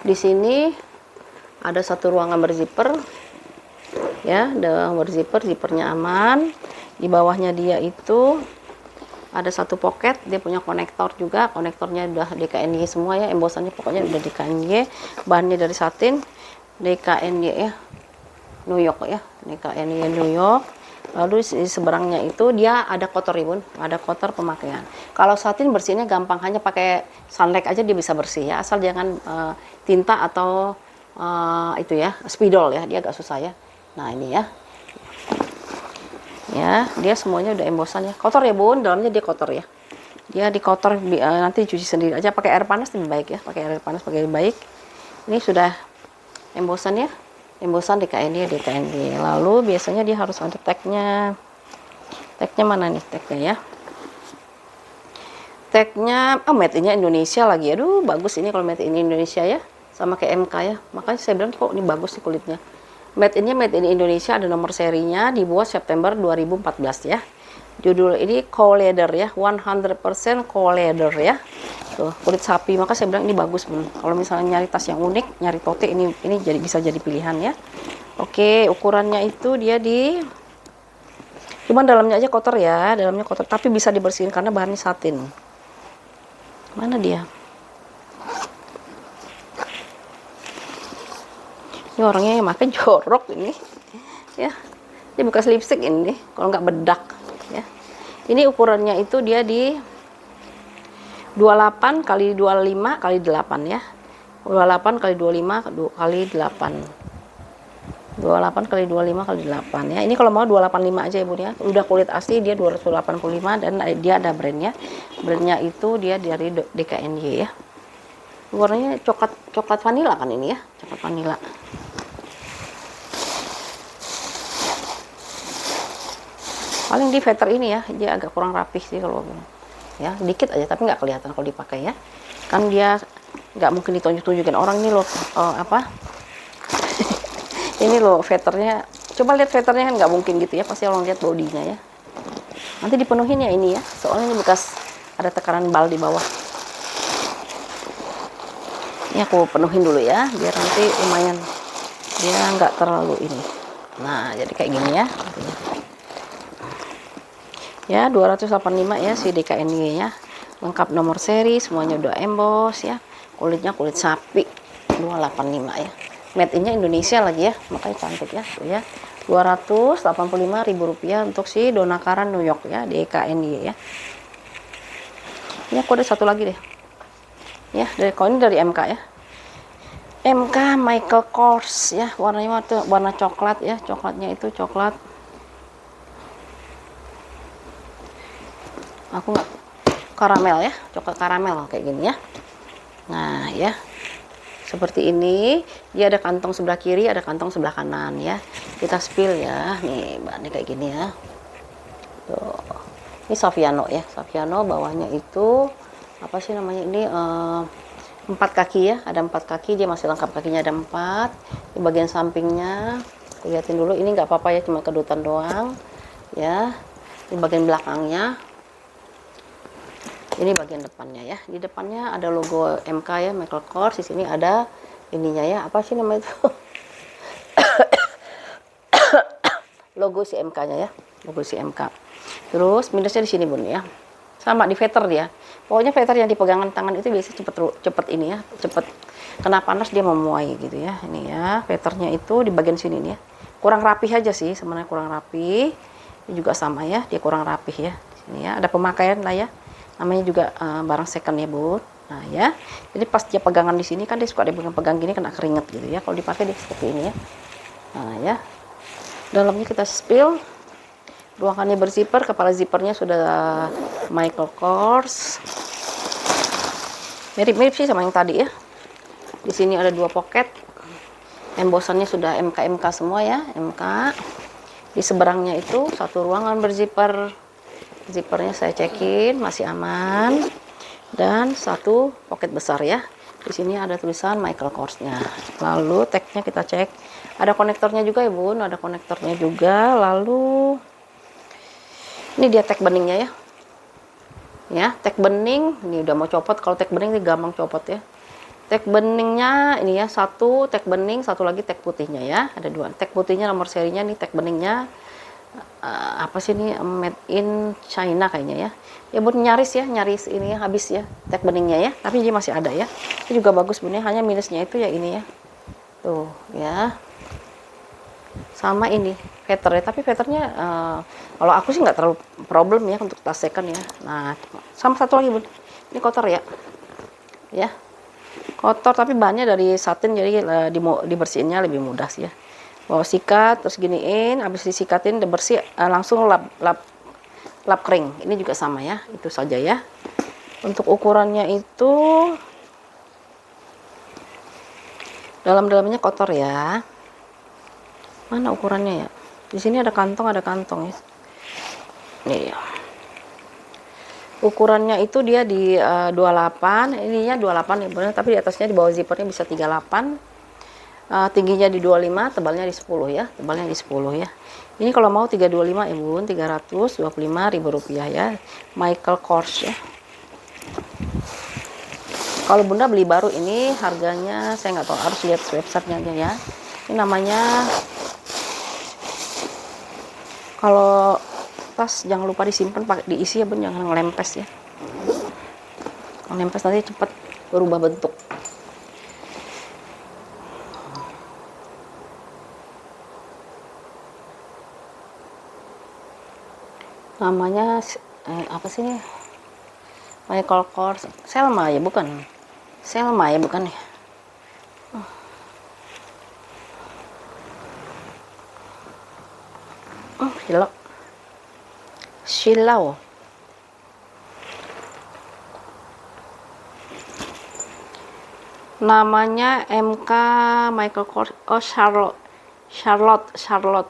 Di sini ada satu ruangan berzipper. Ya, ada berzipper, zippernya aman. Di bawahnya dia itu ada satu pocket, dia punya konektor juga, konektornya udah DKNY semua ya, embosannya pokoknya udah DKNY, bahannya dari satin, DKNY ya, New York ya, DKNY New York. Lalu di seberangnya itu dia ada kotor ya bun, ada kotor pemakaian. Kalau satin bersihnya gampang, hanya pakai sunlight aja dia bisa bersih ya, asal jangan tinta atau itu ya, spidol ya, dia agak susah ya. Nah ini ya. Ya, dia semuanya udah embosan ya. Kotor ya bun, dalamnya dia kotor ya. Dia dikotor, nanti cuci sendiri aja pakai air panas lebih baik ya, pakai air panas pakai baik. Ini sudah embosan ya, embosan DKNY. Lalu biasanya dia harus ada tagnya. Tagnya mana nih tagnya ya? Tagnya, made in Indonesia lagi. Aduh bagus ini kalau made in Indonesia ya, sama kayak MK ya. Makanya saya bilang kok ini bagus nih kulitnya. Made in Indonesia, ada nomor serinya, dibuat September 2014 ya. Judul ini cow leather ya, 100% cow leather ya. Tuh, kulit sapi, maka saya bilang ini bagus bun. Kalau misalnya nyari tas yang unik, nyari tote ini jadi bisa jadi pilihan ya. Oke, ukurannya itu dia cuman dalamnya aja kotor ya, dalamnya kotor, tapi bisa dibersihin karena bahannya satin. Mana dia? Ini orangnya yang makan jorok ini ya, dia bekas lipstick ini kalau nggak bedak ya. Ini ukurannya itu dia di 28 kali 25 kali 8 ya, 28 kali 25 kali 8, 28 kali 25 kali 8 ya. Ini kalau mau 285 aja ya bun ya, udah kulit asli dia 285 dan dia ada brandnya itu dia dari DKNY ya. Warnanya coklat vanila kan ini ya, coklat vanila. Paling di veter ini ya, dia agak kurang rapih sih kalau ya, dikit aja tapi nggak kelihatan kalau dipakai ya. Kan dia nggak mungkin ditunjuk-tunjukin orang ini loh, apa? Ini loh veternya. Coba lihat veternya kan nggak mungkin gitu ya, pasti orang lihat bodinya ya. Nanti dipenuhin ya ini ya, soalnya ini bekas ada tekanan bal di bawah. Ini aku penuhin dulu ya, biar nanti lumayan dia nggak terlalu ini. Nah jadi kayak gini ya. Ya 285 ya si DKNY nya, lengkap nomor seri, semuanya udah emboss ya, kulitnya kulit sapi 285 ya, made in Indonesia lagi ya, makanya cantik ya tuh ya. 285.000 rupiah untuk si Donakaran New York ya, DKNY ya. Ini aku ada satu lagi deh ya, dari ini dari MK ya, MK Michael Kors ya, warnanya warna coklat ya, coklatnya itu coklat, aku nggak, karamel ya, coklat karamel kayak gini ya. Nah ya seperti ini, dia ada kantong sebelah kiri, ada kantong sebelah kanan ya. Kita spill ya, nih bahannya kayak gini ya. Tuh, ini Saffiano ya, Saffiano, bawahnya itu apa sih namanya ini, 4 kaki ya, ada 4 kaki, dia masih lengkap, kakinya ada 4. Di bagian sampingnya lihatin dulu, ini nggak apa-apa ya, cuma kedutan doang ya. Di bagian belakangnya, ini bagian depannya ya, di depannya ada logo MK ya, Michael Kors. Di sini ada ininya ya, apa sih namanya itu logo si MK-nya ya, logo si MK. Terus minusnya di sini bun ya, sama di veter dia, pokoknya veter yang di pegangan tangan itu biasanya cepet ini ya, cepet kena panas dia memuai gitu ya. Ini ya veternya itu di bagian sini nih ya, kurang rapih aja sih sebenarnya, kurang rapih. Ini juga sama ya, dia kurang rapih ya. Di sini ya ada pemakaian lah ya, namanya juga barang second ya bun. Nah ya, jadi pas dia pegangan di sini kan dia suka pegang gini, kena keringet gitu ya, kalau dipakai dia seperti ini ya. Nah ya, dalamnya kita spill, ruangannya berzipper, kepala zippernya sudah Michael Kors, mirip-mirip sih sama yang tadi ya. Di sini ada 2 pocket, embosannya sudah MK semua ya, MK. Di seberangnya itu satu ruangan berzipper, zippernya saya cekin masih aman, dan satu pocket besar ya. Di sini ada tulisan Michael Kors-nya. Lalu tagnya kita cek, ada konektornya juga ya bun, ada konektornya juga. Lalu ini dia tag beningnya ya. Ya, tag bening ini udah mau copot. Kalau tag bening ini gampang copot ya. Tag beningnya ini ya, satu tag bening, satu lagi tag putihnya ya. Ada dua. Tag putihnya nomor serinya, nih tag beningnya apa sih ini, made in China kayaknya ya. Ya bun, nyaris ya, nyaris ini ya, habis ya tag beningnya ya. Tapi ini masih ada ya. Ini juga bagus bun ya. Hanya minusnya itu ya ini ya. Tuh ya. Sama ini veter ya, tapi veternya kalau aku sih nggak terlalu problem ya untuk tas second ya. Nah, sama satu lagi bun, ini kotor ya, ya kotor tapi bahannya dari satin, jadi dibersihinnya lebih mudah sih ya. Bawa sikat terus giniin, habis disikatin udah bersih, langsung lap kering. Ini juga sama ya, itu saja ya. Untuk ukurannya itu dalamnya kotor ya. Mana ukurannya ya? Di sini ada kantong ya. Nih ya. Ukurannya itu dia di 28, ininya 28 ya benar, tapi di atasnya di bawah zippernya bisa 38. Tingginya di 25, tebalnya di 10 ya. Tebalnya di 10 ya. Ini kalau mau 325 ya bun, 325.000 rupiah ya. Michael Kors ya. Kalau bunda beli baru ini harganya saya nggak tahu, harus lihat websitenya aja ya. Ini namanya, kalau tas jangan lupa disimpan, pakai diisi ya bun, jangan ngelempes ya. Ngelempes nanti cepat berubah bentuk. Namanya apa sih ini? Michael Kors, Selma ya bukan? Selma ya bukan ya? Shilau. Namanya MK Michael Kors. Oh, Charlotte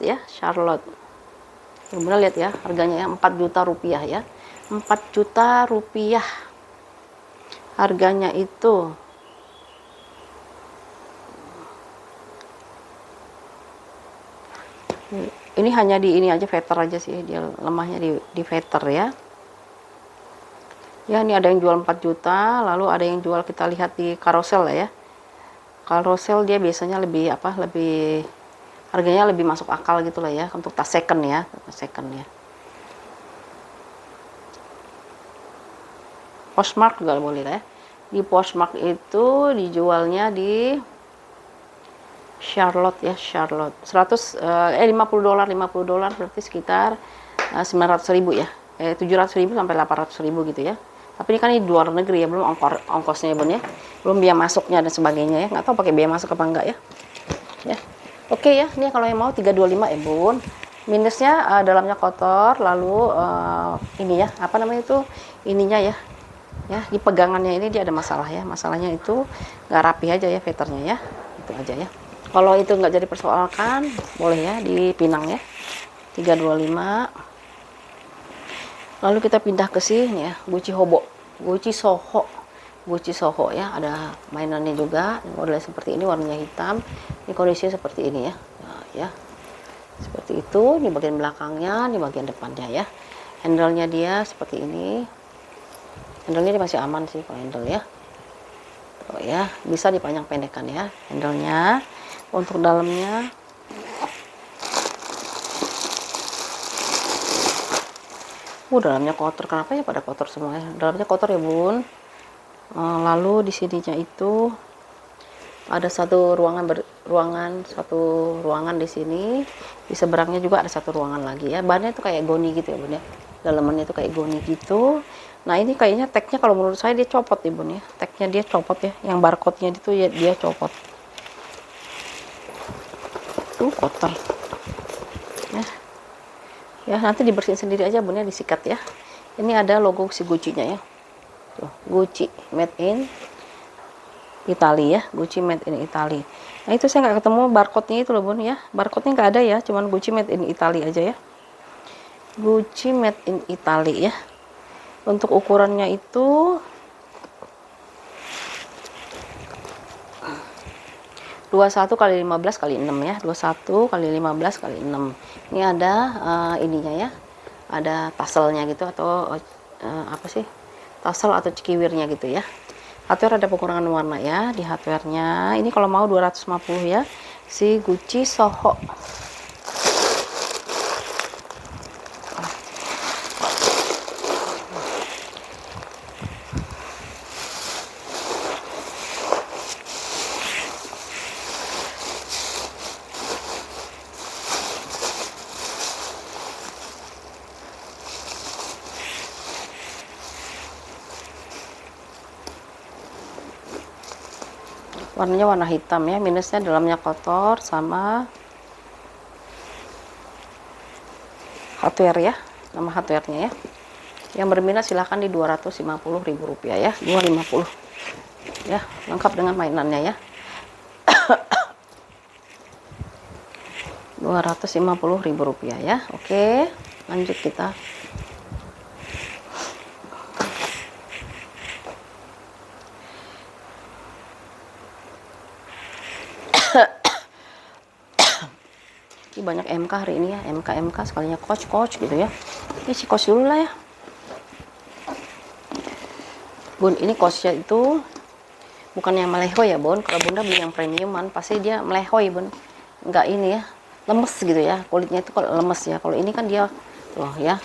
ya, Charlotte. Bener lihat ya, harganya ya 4 juta rupiah ya. 4 juta rupiah harganya itu. Ini hanya di ini aja, veter aja sih, dia lemahnya di veter ya. Ya, ini ada yang jual 4 juta, lalu ada yang jual, kita lihat di Carousel lah ya. Carousel dia biasanya lebih lebih harganya lebih masuk akal gitu lah ya, untuk tas second ya, tas second ya. Postmark juga boleh lah ya. Di Postmark itu dijualnya di Charlotte ya, Charlotte. 50 dolar berarti sekitar 900.000 ya. 700.000 sampai 800.000 gitu ya. Tapi ini kan di luar negeri ya, belum ongkosnya ya bun ya. Belum biaya masuknya dan sebagainya ya. Nggak tahu pakai biaya masuk apa enggak ya. Ya. Oke ya, ini kalau yang mau 325 ya bun. Minusnya dalamnya kotor, lalu ini ya, apa namanya itu, ininya ya. Ya, di pegangannya ini dia ada masalah ya. Masalahnya itu nggak rapi aja ya veternya ya. Itu aja ya. Kalau itu nggak jadi persoalkan, boleh ya dipinang ya. 325. Lalu kita pindah ke sini ya, Gucci Soho ya, ada mainannya juga. Modelnya seperti ini, warnanya hitam. Ini kondisinya seperti ini ya. Nah, ya. Seperti itu, di bagian belakangnya, di bagian depannya ya. Handle-nya dia seperti ini. Handle-nya dia masih aman sih kalau handle ya. Oh ya, bisa dipanjang pendekkan ya handle-nya. Untuk dalamnya dalamnya kotor. Kenapa ya pada kotor semua ya? Dalamnya kotor ya bun. Lalu di sininya itu ada satu satu ruangan di sini. Di seberangnya juga ada satu ruangan lagi ya. Bahannya itu kayak goni gitu ya bun ya. Dalamannya itu kayak goni gitu. Nah, ini kayaknya tagnya kalau menurut saya dia copot ya bun ya. Tagnya dia copot ya. Yang barcode-nya itu ya dia copot. Tuh kotor. Ya, nanti dibersihin sendiri aja bun ya, disikat ya. Ini ada logo si Gucci-nya ya. Tuh, Gucci made in Italy ya, Gucci made in Italy. Nah, itu saya nggak ketemu barcode-nya itu loh bun ya. Barcode-nya nggak ada ya, cuman Gucci made in Italy aja ya. Gucci made in Italy ya. Untuk ukurannya itu 21 kali 15 kali 6 ya. 21 kali 15 kali 6. Ini ada ininya ya. Ada taselnya gitu atau apa sih? Tasel atau cikiwirnya gitu ya. Hardware ada pengurangan warna ya di hardware-nya. Ini kalau mau 250 ya. Si Gucci Soho. Warnanya warna hitam ya, minusnya dalamnya kotor sama hardware ya, nama hardware-nya ya. Yang berminat silahkan di Rp250.000 ya, 250 ya, lengkap dengan mainannya ya. Rp250.000 ya. Oke, lanjut kita. Ini banyak MK hari ini ya, MK sekalinya coach gitu ya. Ini si coach dulu lah ya. Bun, ini coachnya itu bukan yang melehoy ya Bun. Kalau Bunda beli yang premiuman pasti dia melehoy Bun. Enggak ini ya, lemes gitu ya. Kulitnya itu kalau lemes ya. Kalau ini kan dia loh ya,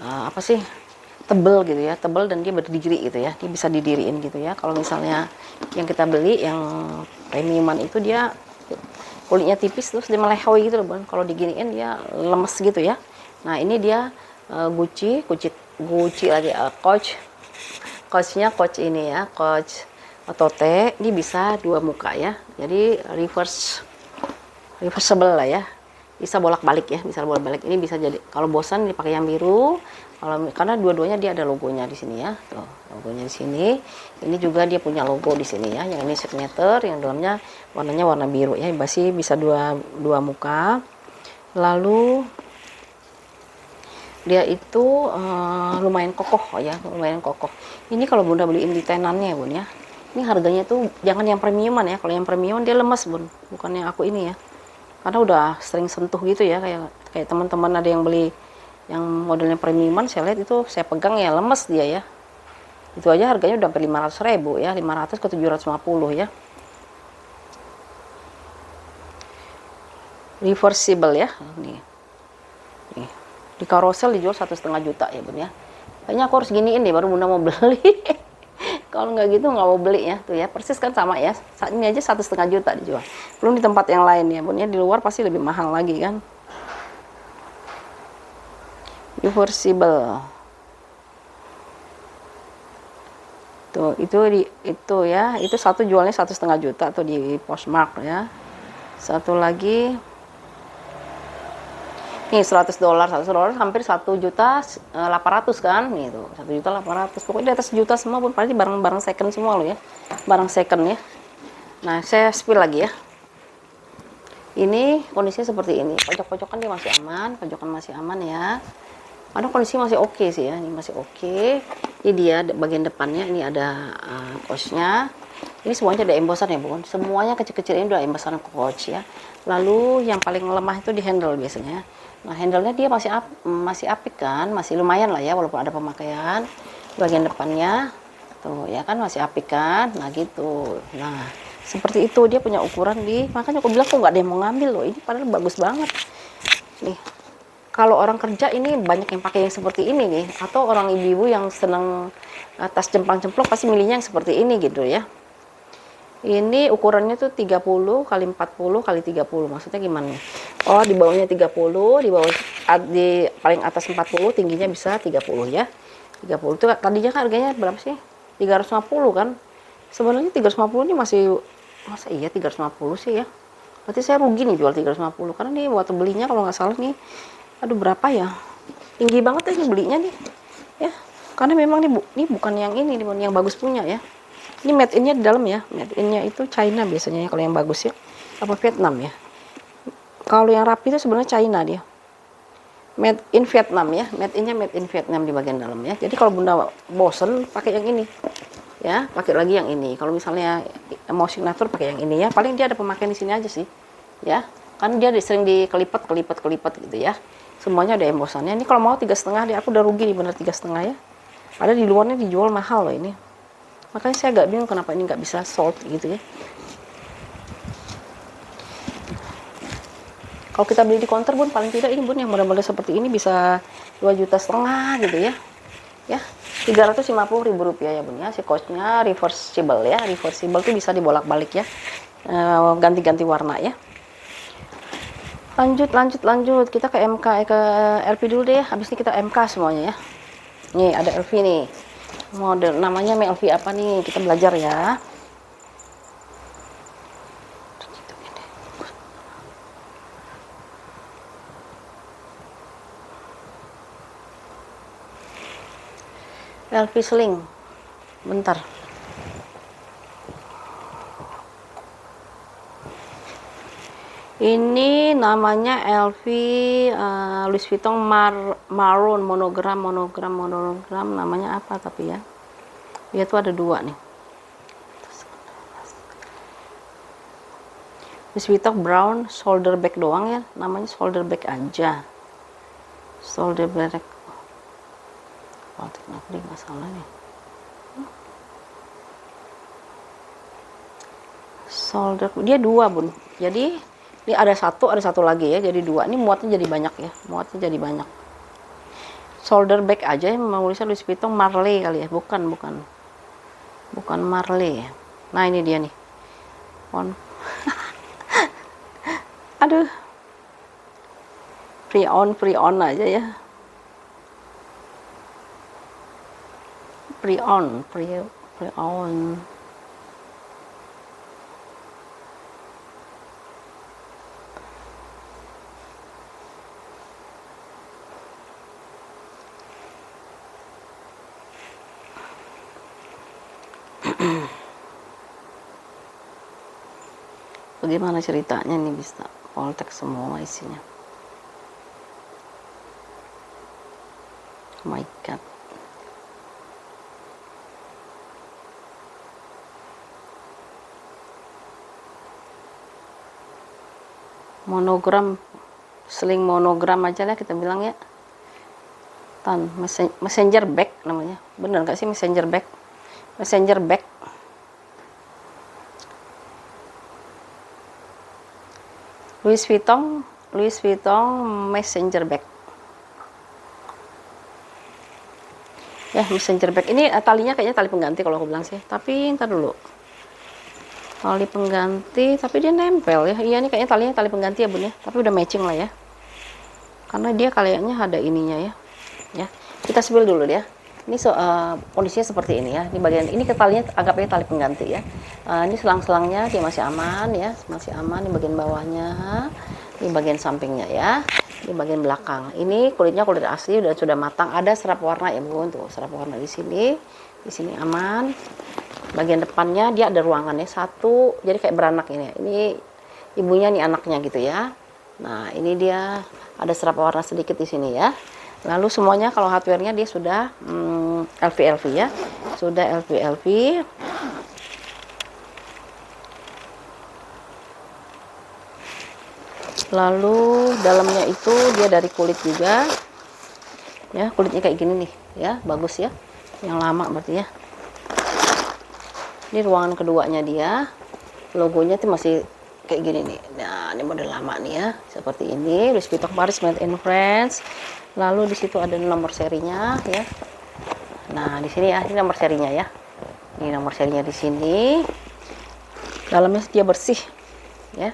apa sih, tebel gitu ya, tebel dan dia berdiri gitu ya. Dia bisa didiriin gitu ya. Kalau misalnya yang kita beli yang premiuman itu dia kulitnya tipis terus dia melehoy gitu loh Bun. Kalau diginiin dia lemes gitu ya. Nah ini dia Gucci lagi coachnya coach ini ya, coach Tote. Ini bisa dua muka ya, jadi reversible lah ya, bisa bolak-balik ya, bisa bolak-balik. Ini bisa jadi kalau bosan dipakai yang biru, karena dua-duanya dia ada logonya di sini ya, tuh logonya di sini. Ini juga dia punya logo di sini ya, yang ini signature, yang dalamnya warnanya warna biru ya, masih bisa dua muka. Lalu dia itu lumayan kokoh ya, lumayan kokoh. Ini kalau Bunda beliin di tenannya Bun ya, ini harganya tuh jangan yang premiuman ya. Kalau yang premium dia lemes Bun, bukan yang aku ini ya, karena udah sering sentuh gitu ya, kayak teman-teman ada yang beli yang modelnya premiuman, saya lihat itu saya pegang ya lemes dia ya. Itu aja harganya udah sampai 500.000 ya, 500 ke 750 ya. Reversible ya, nih di karosel dijual 1,5 juta ya Bun ya. Kayaknya aku harus giniin deh baru Bunda mau beli. Kalau nggak gitu nggak mau beli ya, tuh ya persis kan sama ya. Saat ini aja 1,5 juta dijual, belum di tempat yang lain ya Bun ya. Di luar pasti lebih mahal lagi kan. Reversible tuh, itu ya, itu satu jualnya 1,5 juta tuh di Postmark ya. Satu lagi nih $100 hampir 1.800.000 kan gitu, 1.800.000 pokoknya di atas juta semua Bun. Pasti barang-barang second semua loh ya, barang second ya. Nah saya spill lagi ya, ini kondisinya seperti ini. Pojok-pojokan dia masih aman, pojokan masih aman ya. Ada kondisi masih oke sih ya, ini masih oke. Ini dia bagian depannya, ini ada coachnya. Ini semuanya ada embosan ya Bun, semuanya kecil-kecil ini udah embosan coach ya. Lalu yang paling lemah itu di handle biasanya. Nah handle-nya dia masih apik kan, masih lumayan lah ya walaupun ada pemakaian. Bagian depannya tuh ya kan masih apik kan, nah gitu. Nah seperti itu dia punya ukuran makanya aku bilang kok nggak ada yang mau ngambil loh, ini padahal bagus banget nih. Kalau orang kerja ini banyak yang pakai yang seperti ini nih, atau orang ibu-ibu yang senang tas jemplang-jemplok pasti milihnya yang seperti ini gitu ya. Ini ukurannya tuh 30 kali 40 kali 30, maksudnya gimana? Oh di bawahnya 30, di paling atas 40, tingginya bisa 30 ya. 30 itu tadinya kan harganya berapa sih? 350 kan. Sebenarnya 350 ini masa iya 350 sih ya. Berarti saya rugi nih jual 350, karena nih waktu belinya kalau nggak salah nih, aduh berapa ya, tinggi banget ini belinya nih ya, karena memang ini bukan yang ini yang bagus punya ya. Ini made in-nya di dalam ya, made in-nya itu China biasanya ya kalau yang bagus ya, apa Vietnam ya. Kalau yang rapi itu sebenarnya China dia. Made in Vietnam ya, made in Vietnam di bagian dalam ya. Jadi kalau bunda bosen pakai yang ini ya, pakai lagi yang ini. Kalau misalnya mau signature pakai yang ini ya, paling dia ada pemakaian di sini aja sih ya, kan dia sering dikelipat gitu ya. Semuanya ada embosannya. Ini kalau mau 3,5 deh, aku udah rugi nih bener 3,5 ya. Ada di luarnya dijual mahal loh ini, makanya saya agak bingung kenapa ini nggak bisa sold gitu ya. Kalau kita beli di counter bun, paling tidak ini bun yang model-model seperti ini bisa 2,5 juta gitu ya. Ya, 350.000 rupiah ya bun ya. Si coachnya reversible ya. Reversible tuh bisa dibolak-balik ya. Ganti-ganti warna ya. Lanjut. Kita ke MK, ke LV dulu deh. Habis ini kita MK semuanya ya. Nih ada LV nih. Model namanya LV apa nih? Kita belajar ya. LV Sling, bentar. Ini namanya LV Louis Vuitton Maroon monogram, namanya apa tapi ya? Dia tuh ada 2 nih. Louis Vuitton brown shoulder bag doang ya, namanya shoulder bag aja. Shoulder bag. Kenapa dia nggak salah nih? Shoulder dia 2 bun, jadi ini ada satu lagi ya, jadi 2. Ini muatnya jadi banyak ya, shoulder bag aja yang menulisnya Louis Vuitton Marley kali ya, bukan Marley ya. Nah ini dia nih, aduh, pre-on aja ya. Pre-on. Bagaimana ceritanya nih bisa poltek semua isinya? Oh my god. Monogram, sling monogram aja lah kita bilang ya. Messenger bag namanya. Bener gak sih messenger bag? Messenger bag. Louis Vuitton messenger bag. Ya, messenger bag. Ini talinya kayaknya tali pengganti kalau aku bilang sih. Tapi ntar dulu. Tali pengganti, tapi dia nempel ya. Iya, ini kayaknya talinya tali pengganti ya bun ya. Tapi udah matching lah ya. Karena dia kayaknya ada ininya ya. Ya, kita spill dulu ya. Ini kondisinya seperti ini ya. Ini bagian ini talinya anggapnya tali pengganti ya. Ini selang-selangnya dia masih aman ya, masih aman. Di bagian bawahnya, di bagian sampingnya ya, di bagian belakang. Ini kulitnya kulit asli sudah matang. Ada serap warna ya bun, tuh serap warna di sini aman. Bagian depannya dia ada ruangannya satu, jadi kayak beranak ini ya. Ini ibunya nih anaknya gitu ya. Nah ini dia ada serap warna sedikit di sini ya. Lalu semuanya kalau hardware-nya dia sudah LV ya, sudah LV. Lalu dalamnya itu dia dari kulit juga ya, kulitnya kayak gini nih ya, bagus ya, yang lama berarti ya. Ini ruangan keduanya dia, logonya tuh masih kayak gini nih. Nah ini model lama nih ya, seperti ini, Louis Vuitton Paris made in France. Lalu di situ ada nomor serinya ya. Nah di sini ya, ini nomor serinya ya, ini nomor serinya di sini. Dalamnya dia bersih ya,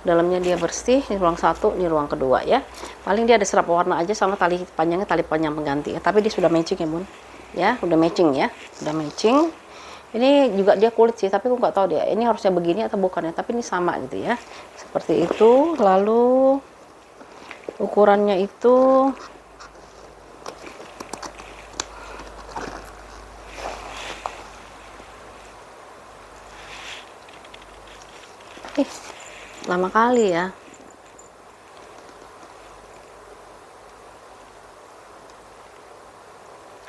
dalamnya dia bersih. Ini ruang satu, ini ruang kedua ya. Paling dia ada serap warna aja sama tali panjangnya, tali panjang pengganti ya. Tapi dia sudah matching ya bun ya, udah matching ya, udah matching. Ini juga dia kulit sih, tapi aku nggak tahu dia ini harusnya begini atau bukan ya, tapi ini sama gitu ya, seperti itu. Lalu ukurannya itu lama kali ya.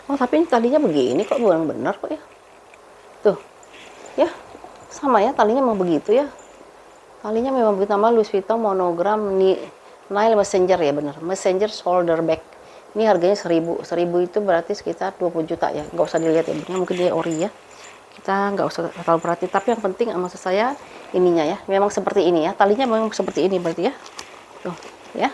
Oh, tapi ini talinya begini kok, bukan benar kok ya. Tuh, ya, sama ya, talinya memang begitu ya. Talinya memang begitu, nama Louis Vuitton monogram Nile Messenger ya, benar. Messenger shoulder bag. Ini harganya 1000. 1000 itu berarti sekitar 20 juta ya. Nggak usah dilihat ya, mungkin dia ori ya. Kita nggak usah terlalu perhati. Tapi yang penting maksud saya ininya ya, memang seperti ini ya. Talinya memang seperti ini berarti ya. Tuh, ya.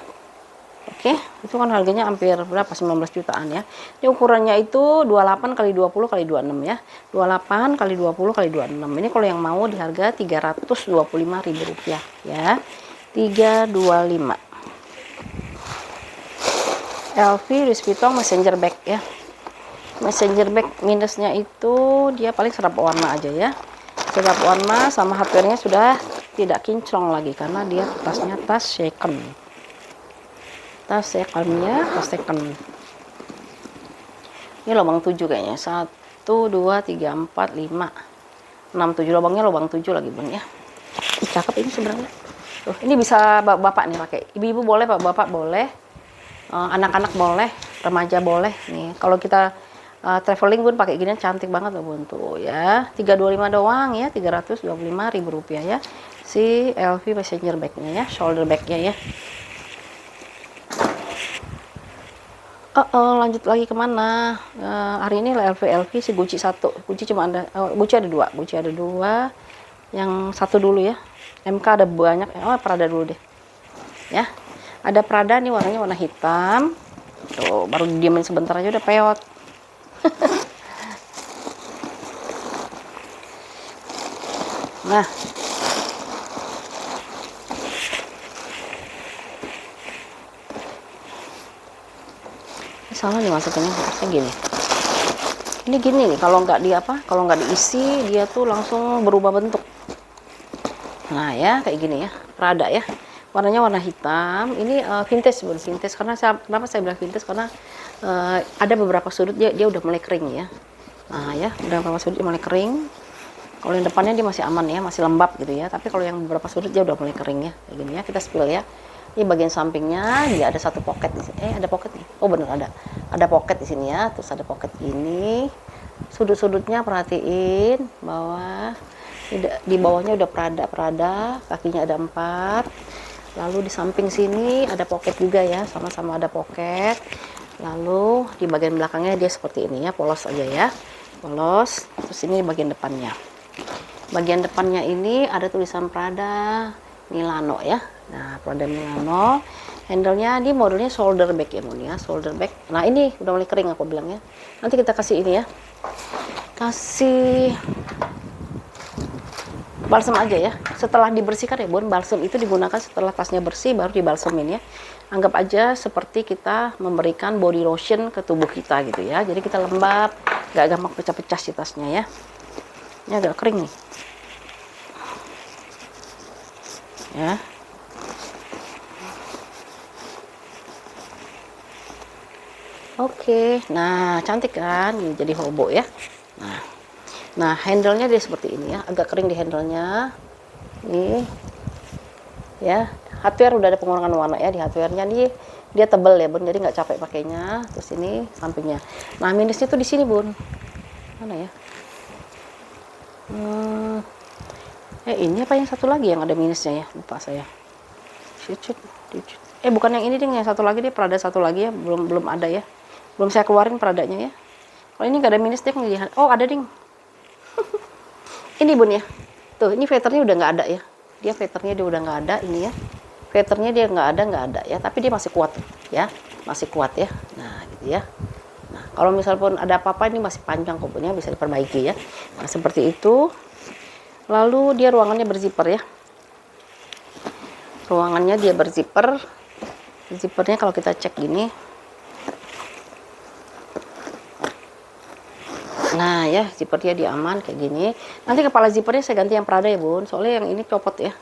Oke, itu kan harganya hampir berapa? 19 jutaan ya. Ini ukurannya itu 28 kali 20 kali 26 ya. 28 kali 20 kali 26. Ini kalau yang mau di harga Rp325.000 ya. 325. LV Louis Vuitton Messenger bag ya. Messenger bag minusnya itu dia paling serap warna aja ya. Serap warna sama hardware-nya sudah tidak kinclong lagi karena dia tasnya tas second. Tas secondnya tas second. Ini lubang 7 kayaknya. 1 2 3 4 5 6 7 lubangnya lubang 7 lagi bun ya. Cakep ini sebenarnya. Tuh, ini bisa bapak nih pakai. Ibu-ibu boleh, bapak boleh. Anak-anak boleh, remaja boleh nih. Kalau kita traveling bun pakai gini cantik banget loh bun tuh ya. 325 doang ya, Rp325.000 ya. Si LV Messenger bag-nya ya, shoulder bag-nya ya. Lanjut lagi kemana? Hari ini LV si Gucci 1. Gucci cuma ada Gucci ada 2. Gucci ada 2. Yang satu dulu ya. MK ada banyak. Prada dulu deh. Ya. Ada Prada nih warnanya warna hitam. Tuh, baru diamin sebentar aja udah peot. Nah. Salah nih masukinnya, harusnya gini. Ini gini nih, kalau nggak diisi dia tuh langsung berubah bentuk. Nah ya, kayak gini ya, Prada ya. Warnanya warna hitam. Ini vintage bukan vintage karena kenapa saya bilang vintage karena ada beberapa sudut dia udah mulai kering ya. Nah ya, udah beberapa sudut dia mulai kering. Kalau yang depannya dia masih aman ya, masih lembab gitu ya. Tapi kalau yang beberapa sudut dia udah mulai kering ya, kayak gini ya. Kita spill ya. Ini bagian sampingnya dia ada satu pocket di sini. Ada pocket nih. Oh bener ada. Ada pocket di sini ya. Terus ada pocket gini. Sudut-sudutnya perhatiin bawah. Di bawahnya udah Prada. Kakinya ada 4. Lalu di samping sini ada pocket juga ya. Sama-sama ada pocket. Lalu di bagian belakangnya dia seperti ini ya. Polos aja ya. Polos. Terus ini bagian depannya. Bagian depannya ini ada tulisan Prada Milano ya. Nah, Prada Milano. Handle-nya di modelnya shoulder bag ya, ya, shoulder bag. Nah, ini udah mulai kering aku bilang ya. Nanti kita kasih ini ya. Kasih balsam aja ya. Setelah dibersihkan ya, Bun. Balsam itu digunakan setelah tasnya bersih baru dibalsemin ya. Anggap aja seperti kita memberikan body lotion ke tubuh kita gitu ya. Jadi kita lembab, gak gampang pecah-pecah si tasnya ya. Ini agak kering nih. Ya. Oke, nah cantik kan, ini jadi hobo ya. Nah handle-nya dia seperti ini ya, agak kering di handle-nya. Nih, ya, hardware udah ada pengurangan warna ya di hardware-nya nih. Dia tebel ya bun, jadi nggak capek pakainya. Terus ini sampingnya. Nah minusnya tuh di sini bun. Mana ya? Ini apa yang satu lagi yang ada minusnya ya? Lupa saya. Bukan yang ini ding, yang satu lagi dia Prada satu lagi ya, belum ada ya. Belum saya keluarin Pradanya ya. Kalau ini nggak ada minus dia ngelihat. Oh ada ding. Ini bun ya. Tuh ini veternya udah nggak ada ya. Dia veternya dia udah nggak ada ini ya. Veternya dia nggak ada ya. Tapi dia masih kuat ya. Masih kuat ya. Nah gitu ya. Nah kalau misal pun ada apa-apa ini masih panjang kubunya bisa diperbaiki ya. Nah seperti itu. Lalu dia ruangannya berzipper ya. Ruangannya dia berzipper. Zippernya kalau kita cek gini. Nah ya, zippernya dia aman kayak gini. Nanti kepala zippernya saya ganti yang Prada ya bun. Soalnya yang ini copot ya.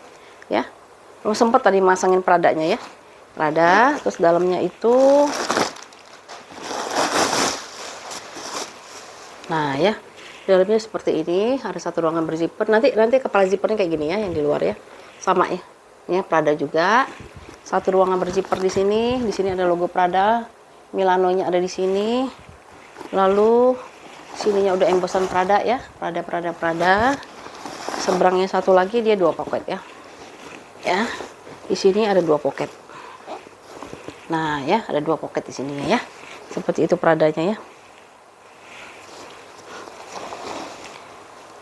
Ya, belum sempat tadi masangin Pradanya ya. Prada, terus dalamnya itu. Nah ya, dalamnya seperti ini. Ada satu ruangan berzipper. Nanti kepala zippernya kayak gini ya, yang di luar ya. Sama ya. Ini Prada juga. Satu ruangan berzipper di sini. Di sini ada logo Prada. Milanonya ada di sini. Lalu sininya udah embosan Prada ya, Prada. Seberangnya satu lagi dia 2 pocket ya. Ya, di sini ada 2 pocket. Nah ya, ada 2 pocket di sini ya. Seperti itu Pradanya ya.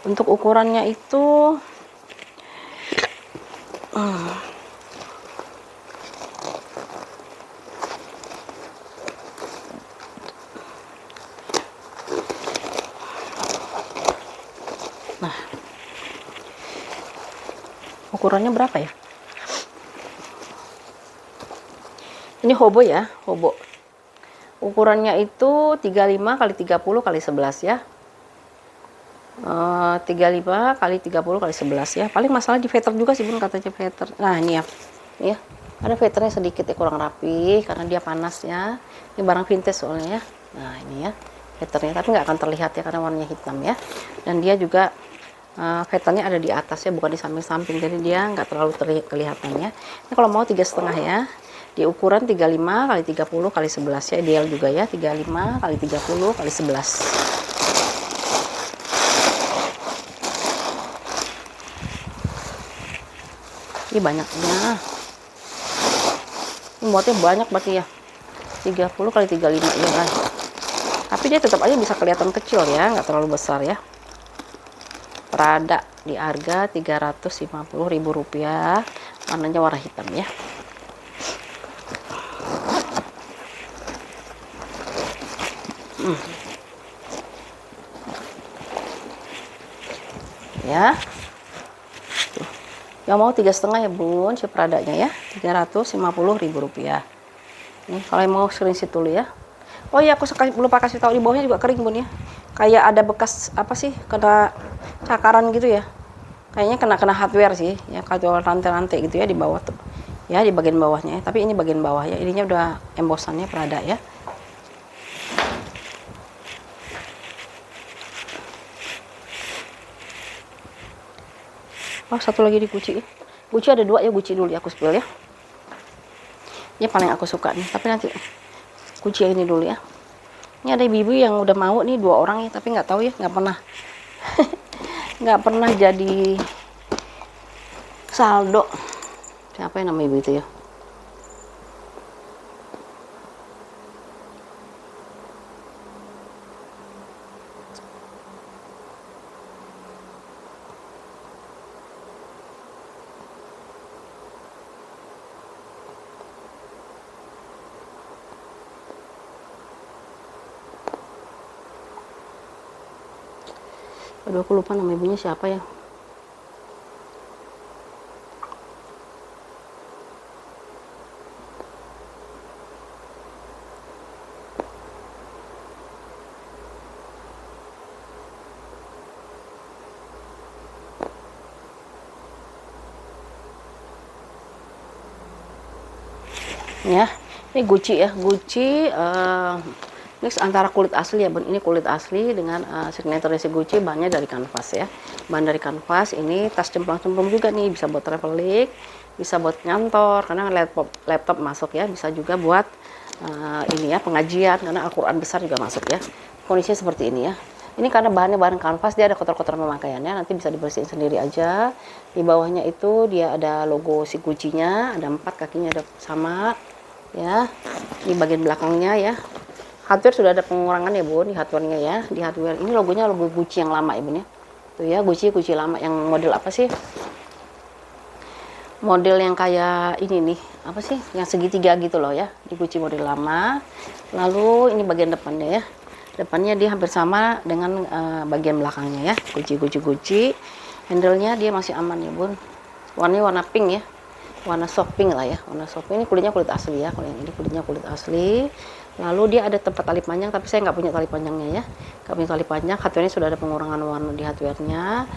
Untuk ukurannya itu nah, ukurannya berapa ya? Ini hobo ya, hobo. Ukurannya itu 35 kali 30 kali 11 ya. 35 kali 30 kali 11 ya. Paling masalah di veter juga sih Bun, katanya veter. Nah, ini ya. Ini ya. Ada veternya sedikit ya, kurang rapi karena dia panas ya. Ini barang vintage soalnya ya. Nah, ini ya. Veternya tapi nggak akan terlihat ya karena warnanya hitam ya. Dan dia juga veternya ada di atas ya, bukan di samping-samping. Jadi dia nggak terlalu kelihatan ya. Ini kalau mau 3,5 ya. Di ukuran 35 kali 30 kali 11 ya, ideal juga ya. 35 kali 30 kali 11. Ini banyaknya. Ini muatnya banyak berarti ya. 30 kali 35 ya kan. Tapi dia tetap aja bisa kelihatan kecil ya, nggak terlalu besar ya. Prada di harga Rp350.000. Warnanya warna hitam ya. Ya. Yang mau 3,5 ya Bun, si Pradanya ya, Rp350.000. Nih kalau yang mau screenshot dulu ya. Oh iya, aku lupa kasih tahu, di bawahnya juga kering Bun ya. Kayak ada bekas apa sih, kena cakaran gitu ya. Kayaknya kena hardware sih ya, kalau rantai-rantai gitu ya di bawah tuh. Ya di bagian bawahnya ya. Tapi ini bagian bawah ya. Ininya udah embosannya Prada ya. Oh, satu lagi di Gucci. Gucci ada 2 ya, Gucci dulu ya, aku spill ya. Ini paling aku suka nih, tapi nanti Gucci yang ini dulu ya. Ini ada ibu-ibu yang udah mau nih 2 orang ya, tapi nggak tahu ya, nggak pernah nggak pernah jadi saldo. Siapa yang nama ibu itu ya? Aduh, aku lupa nama ibunya siapa ya. Ya, ini Gucci ya, Gucci ini antara kulit asli ya Bun. Ini kulit asli dengan signature si Gucci, bahannya dari kanvas ya. Bahan dari kanvas. Ini tas cemplang-cemplung juga nih, bisa buat traveling, bisa buat ngantor karena laptop masuk ya, bisa juga buat ini ya pengajian karena Al-Qur'an besar juga masuk ya. Kondisinya seperti ini ya. Ini karena bahannya bahan kanvas, dia ada kotor-kotor pemakaiannya, nanti bisa dibersihin sendiri aja. Di bawahnya itu dia ada logo si Gucci-nya, ada 4 kakinya ada sama ya. Di bagian belakangnya ya. Hardware sudah ada pengurangan ya Bun, di hardware-nya ya. Di hardware ini logonya logo Gucci yang lama ya Bun ya. Tuh ya, Gucci lama yang model apa sih? Model yang kayak ini nih, apa sih? Yang segitiga gitu loh ya. Di Gucci model lama. Lalu ini bagian depannya ya. Depannya dia hampir sama dengan bagian belakangnya ya. Gucci. Handle-nya dia masih aman ya Bun. Warnanya warna pink ya. Warna soft pink lah ya. Warna soft pink. Ini kulitnya kulit asli ya. Kalau yang ini kulitnya kulit asli. Lalu dia ada tempat tali panjang, tapi saya nggak punya tali panjangnya ya. Nggak punya tali panjang. Hardware-nya sudah ada pengurangan warna di hardware-nya.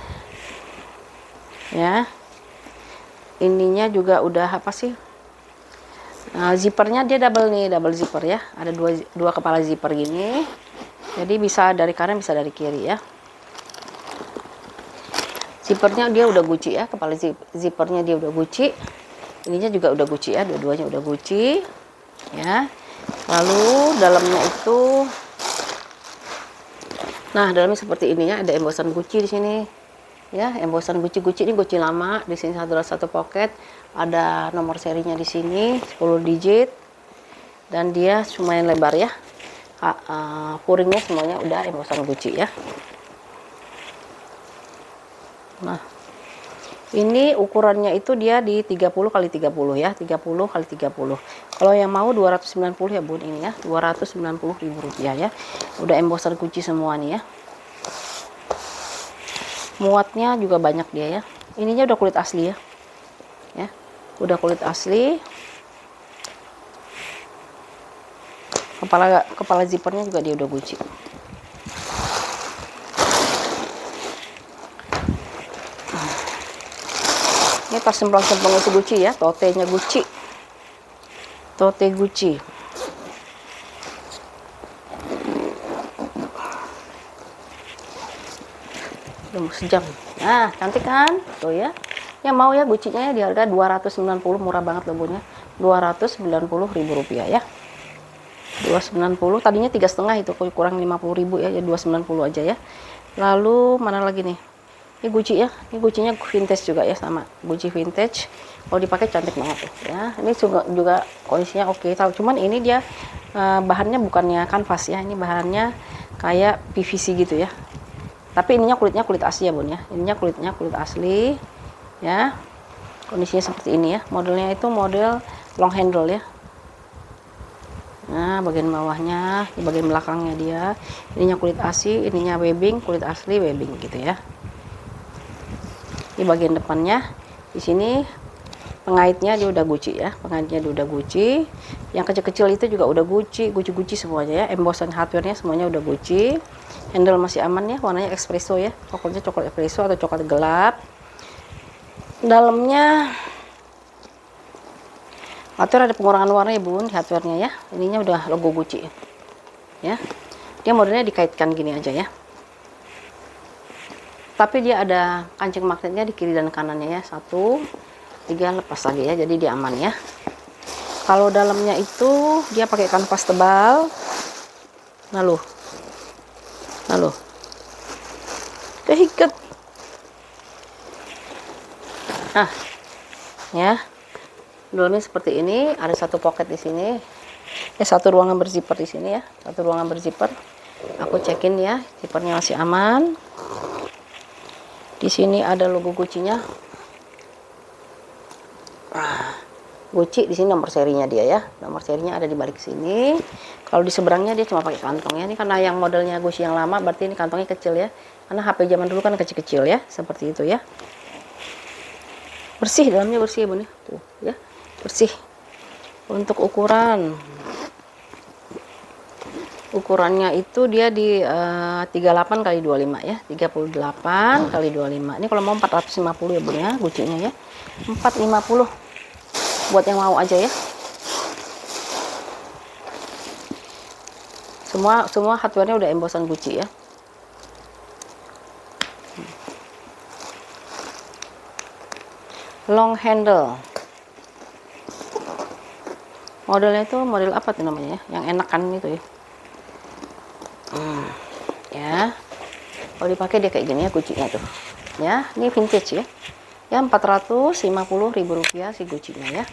Ya. Ininya juga udah apa sih? Zippernya dia double nih, double zipper ya. Ada dua kepala zipper gini. Jadi bisa dari kanan, bisa dari kiri ya. Zippernya dia udah Gucci ya, kepala zippernya dia udah Gucci. Ininya juga udah Gucci ya, dua-duanya udah Gucci. Ya. Lalu dalamnya itu Nah, dalamnya seperti ini ya, ada embosan Gucci di sini. Ya, embosan Gucci ini Gucci lama. Di sini satu pocket, ada nomor serinya di sini 10 digit. Dan dia lumayan lebar ya. Puringnya semuanya udah embosan Gucci ya. Nah, ini ukurannya itu dia di 30 kali 30 ya, 30 kali 30. Kalau yang mau 290 ya Bun, ini ya, Rp290.000 ya. Udah embosan Gucci semua nih ya. Muatnya juga banyak dia ya. Ininya udah kulit asli ya. Ya, udah kulit asli. Kepala zippernya juga dia udah Gucci. Ini tas semplang-semplang itu Gucci ya, totenya Gucci. Tote Gucci. Udah sejam. Nah, cantik kan? Tuh ya. Yang mau ya Gucci-nya ya di harga 290, murah banget loh Bun ya. Rp290.000 ya. 290, tadinya 3,5 itu kurang 50.000 ya, jadi 290 aja ya. Lalu mana lagi nih? Ini Gucci ya, ini Gucci-nya vintage juga ya, sama Gucci vintage. Kalau dipakai cantik banget tuh ya. Ini juga kondisinya oke. Tahu cuman ini dia bahannya bukannya kanvas ya, ini bahannya kayak PVC gitu ya. Tapi ininya kulitnya kulit asli ya Bun ya. Ininya kulitnya kulit asli ya. Kondisinya seperti ini ya. Modelnya itu model long handle ya. Nah, bagian bawahnya, di bagian belakangnya dia, ininya kulit asli, ininya webbing, kulit asli webbing gitu ya. Di bagian depannya, di sini pengaitnya dia udah Gucci ya, pengaitnya dia udah Gucci. Yang kecil-kecil itu juga udah Gucci semuanya ya. Embosan hardware-nya semuanya udah Gucci. Handle masih aman ya, warnanya espresso ya, coklatnya coklat espresso atau coklat gelap. Dalamnya hardware ada pengurangan warna ya Bun, di hardware-nya ya. Ininya udah logo Gucci ya. Dia modelnya dikaitkan gini aja ya. Tapi dia ada kancing magnetnya di kiri dan kanannya ya. 1, 3 lepas lagi ya, jadi dia aman ya. Kalau dalamnya itu dia pakai kanvas tebal. Nah loh, keikat. Nah, ya. Dalamnya seperti ini, ada satu pocket di sini. Satu ruangan berzipper di sini ya, satu ruangan berzipper. Aku cekin ya, zippernya masih aman. Di sini ada logo Gucci-nya. Gucci di sini nomor serinya dia ya. Nomor serinya ada di balik sini. Kalau di seberangnya dia cuma pakai kantong ya. Ini karena yang modelnya Gucci yang lama, berarti ini kantongnya kecil ya. Karena HP zaman dulu kan kecil-kecil ya, seperti itu ya. Bersih, dalamnya bersih ya Bun ya. Tuh ya, bersih. Untuk ukurannya itu dia di 38 kali 25 ya, 38 kali 25. Ini kalau mau 450 ya Bun ya, Gucci-nya ya. 450 buat yang mau aja ya. Semua hardware-nya udah embosan Gucci ya. Long handle. Modelnya itu model apa tuh namanya ya? Yang enakan itu ya. Ya, kalau dipakai dia kayak gini ya Gucci-nya tuh ya. Ini vintage ya, ya Rp450.000 si Gucci-nya ya.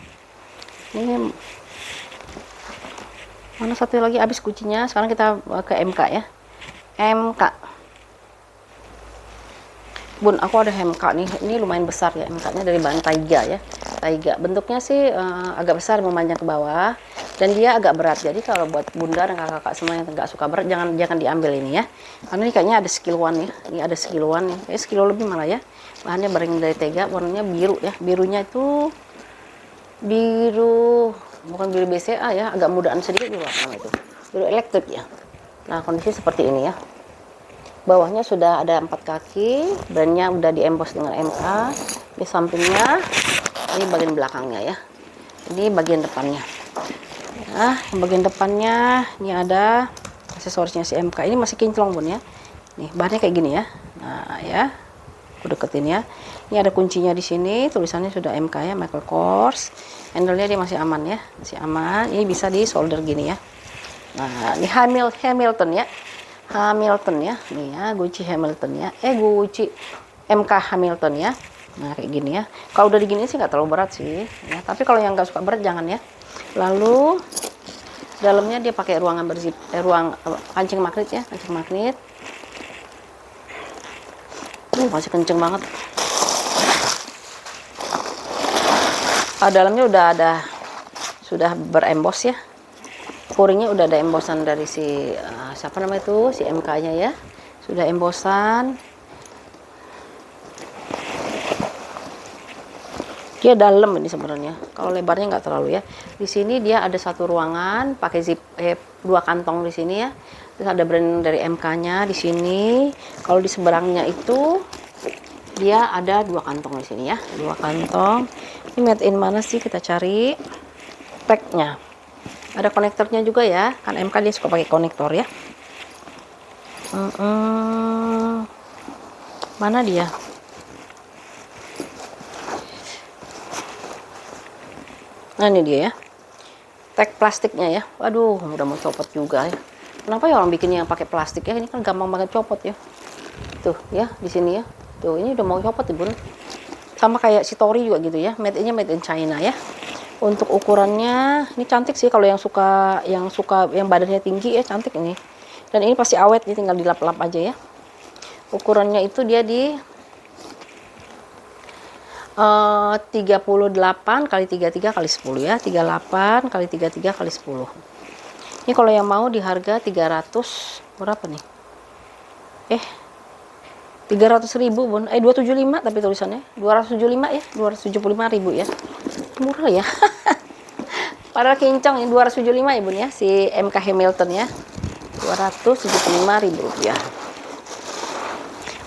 Ini mana satu lagi habis Gucci-nya. Sekarang kita ke MK ya. MK Bun, aku ada MK nih. Ini lumayan besar ya, MK-nya dari bahan taiga ya. Taiga bentuknya sih agak besar, memanjang ke bawah, dan dia agak berat. Jadi kalau buat bunda dan kakak-kakak semua yang nggak suka berat, jangan diambil ini ya. Karena ini kayaknya ada sekiloan ya. Ini ada sekiloan ya. Kayak sekilo lebih malah ya. Bahannya bareng dari taiga, warnanya biru ya. Birunya itu biru, bukan biru BCA ya, agak mudaan sedikit juga apa itu. Biru elektrik ya. Nah, kondisi seperti ini ya. Bawahnya sudah ada 4 kaki, brandnya udah diembos dengan MK. Di sampingnya, ini bagian belakangnya ya. Ini bagian depannya. Nah, bagian depannya ini ada aksesorisnya si MK. Ini masih kinclong Bun ya. Nih, bahannya kayak gini ya. Nah, ya. Aku deketin ya. Ini ada kuncinya di sini, tulisannya sudah MK ya, Michael Kors. Handle-nya dia masih aman ya, masih aman. Ini bisa di solder gini ya. Nah, ini Hamilton ya. Hamilton ya, nih ya, Gucci Hamilton ya, Gucci MK Hamilton ya. Nah kayak gini ya. Kalau udah digini sih nggak terlalu berat sih, ya. Tapi kalau yang nggak suka berat jangan ya. Lalu dalamnya dia pakai ruangan berzip, ruang kancing magnet ya, kancing magnet. Masih kenceng banget. Dalamnya udah ada, sudah berembos ya. Puringnya udah ada embosan dari si siapa namanya itu, si MK-nya ya. Sudah embosan. Dia dalam ini sebenarnya. Kalau lebarnya nggak terlalu ya. Di sini dia ada satu ruangan pakai zip, dua kantong di sini ya. Terus ada brand dari MK-nya di sini. Kalau di seberangnya itu dia ada dua kantong di sini ya, dua kantong. Ini made in mana sih, kita cari tagnya. Ada konektornya juga ya, kan MK dia suka pakai konektor ya. Mana dia? Nah ini dia ya, tag plastiknya ya. Waduh, udah mau copot juga ya. Kenapa ya orang bikin yang pakai plastik ya? Ini kan gampang banget copot ya. Tuh ya, di sini ya. Tuh, ini udah mau copot ya bun. Sama kayak si Tori juga gitu ya, made in China ya. Untuk ukurannya ini cantik sih, kalau yang suka yang badannya tinggi ya, cantik ini. Dan ini pasti awet, ini tinggal dilap-lap aja ya. Ukurannya itu dia di 38 kali 33 kali 10 ya, 38 kali 33 kali 10. Ini kalau yang mau di harga 300 berapa nih? 300.000 bun, 275 tapi tulisannya 275 ya, 275.000 ya, murah ya. Padahal kincong ini 275 ya bun ya, si MK Hamilton ya, 275.000 rupiah.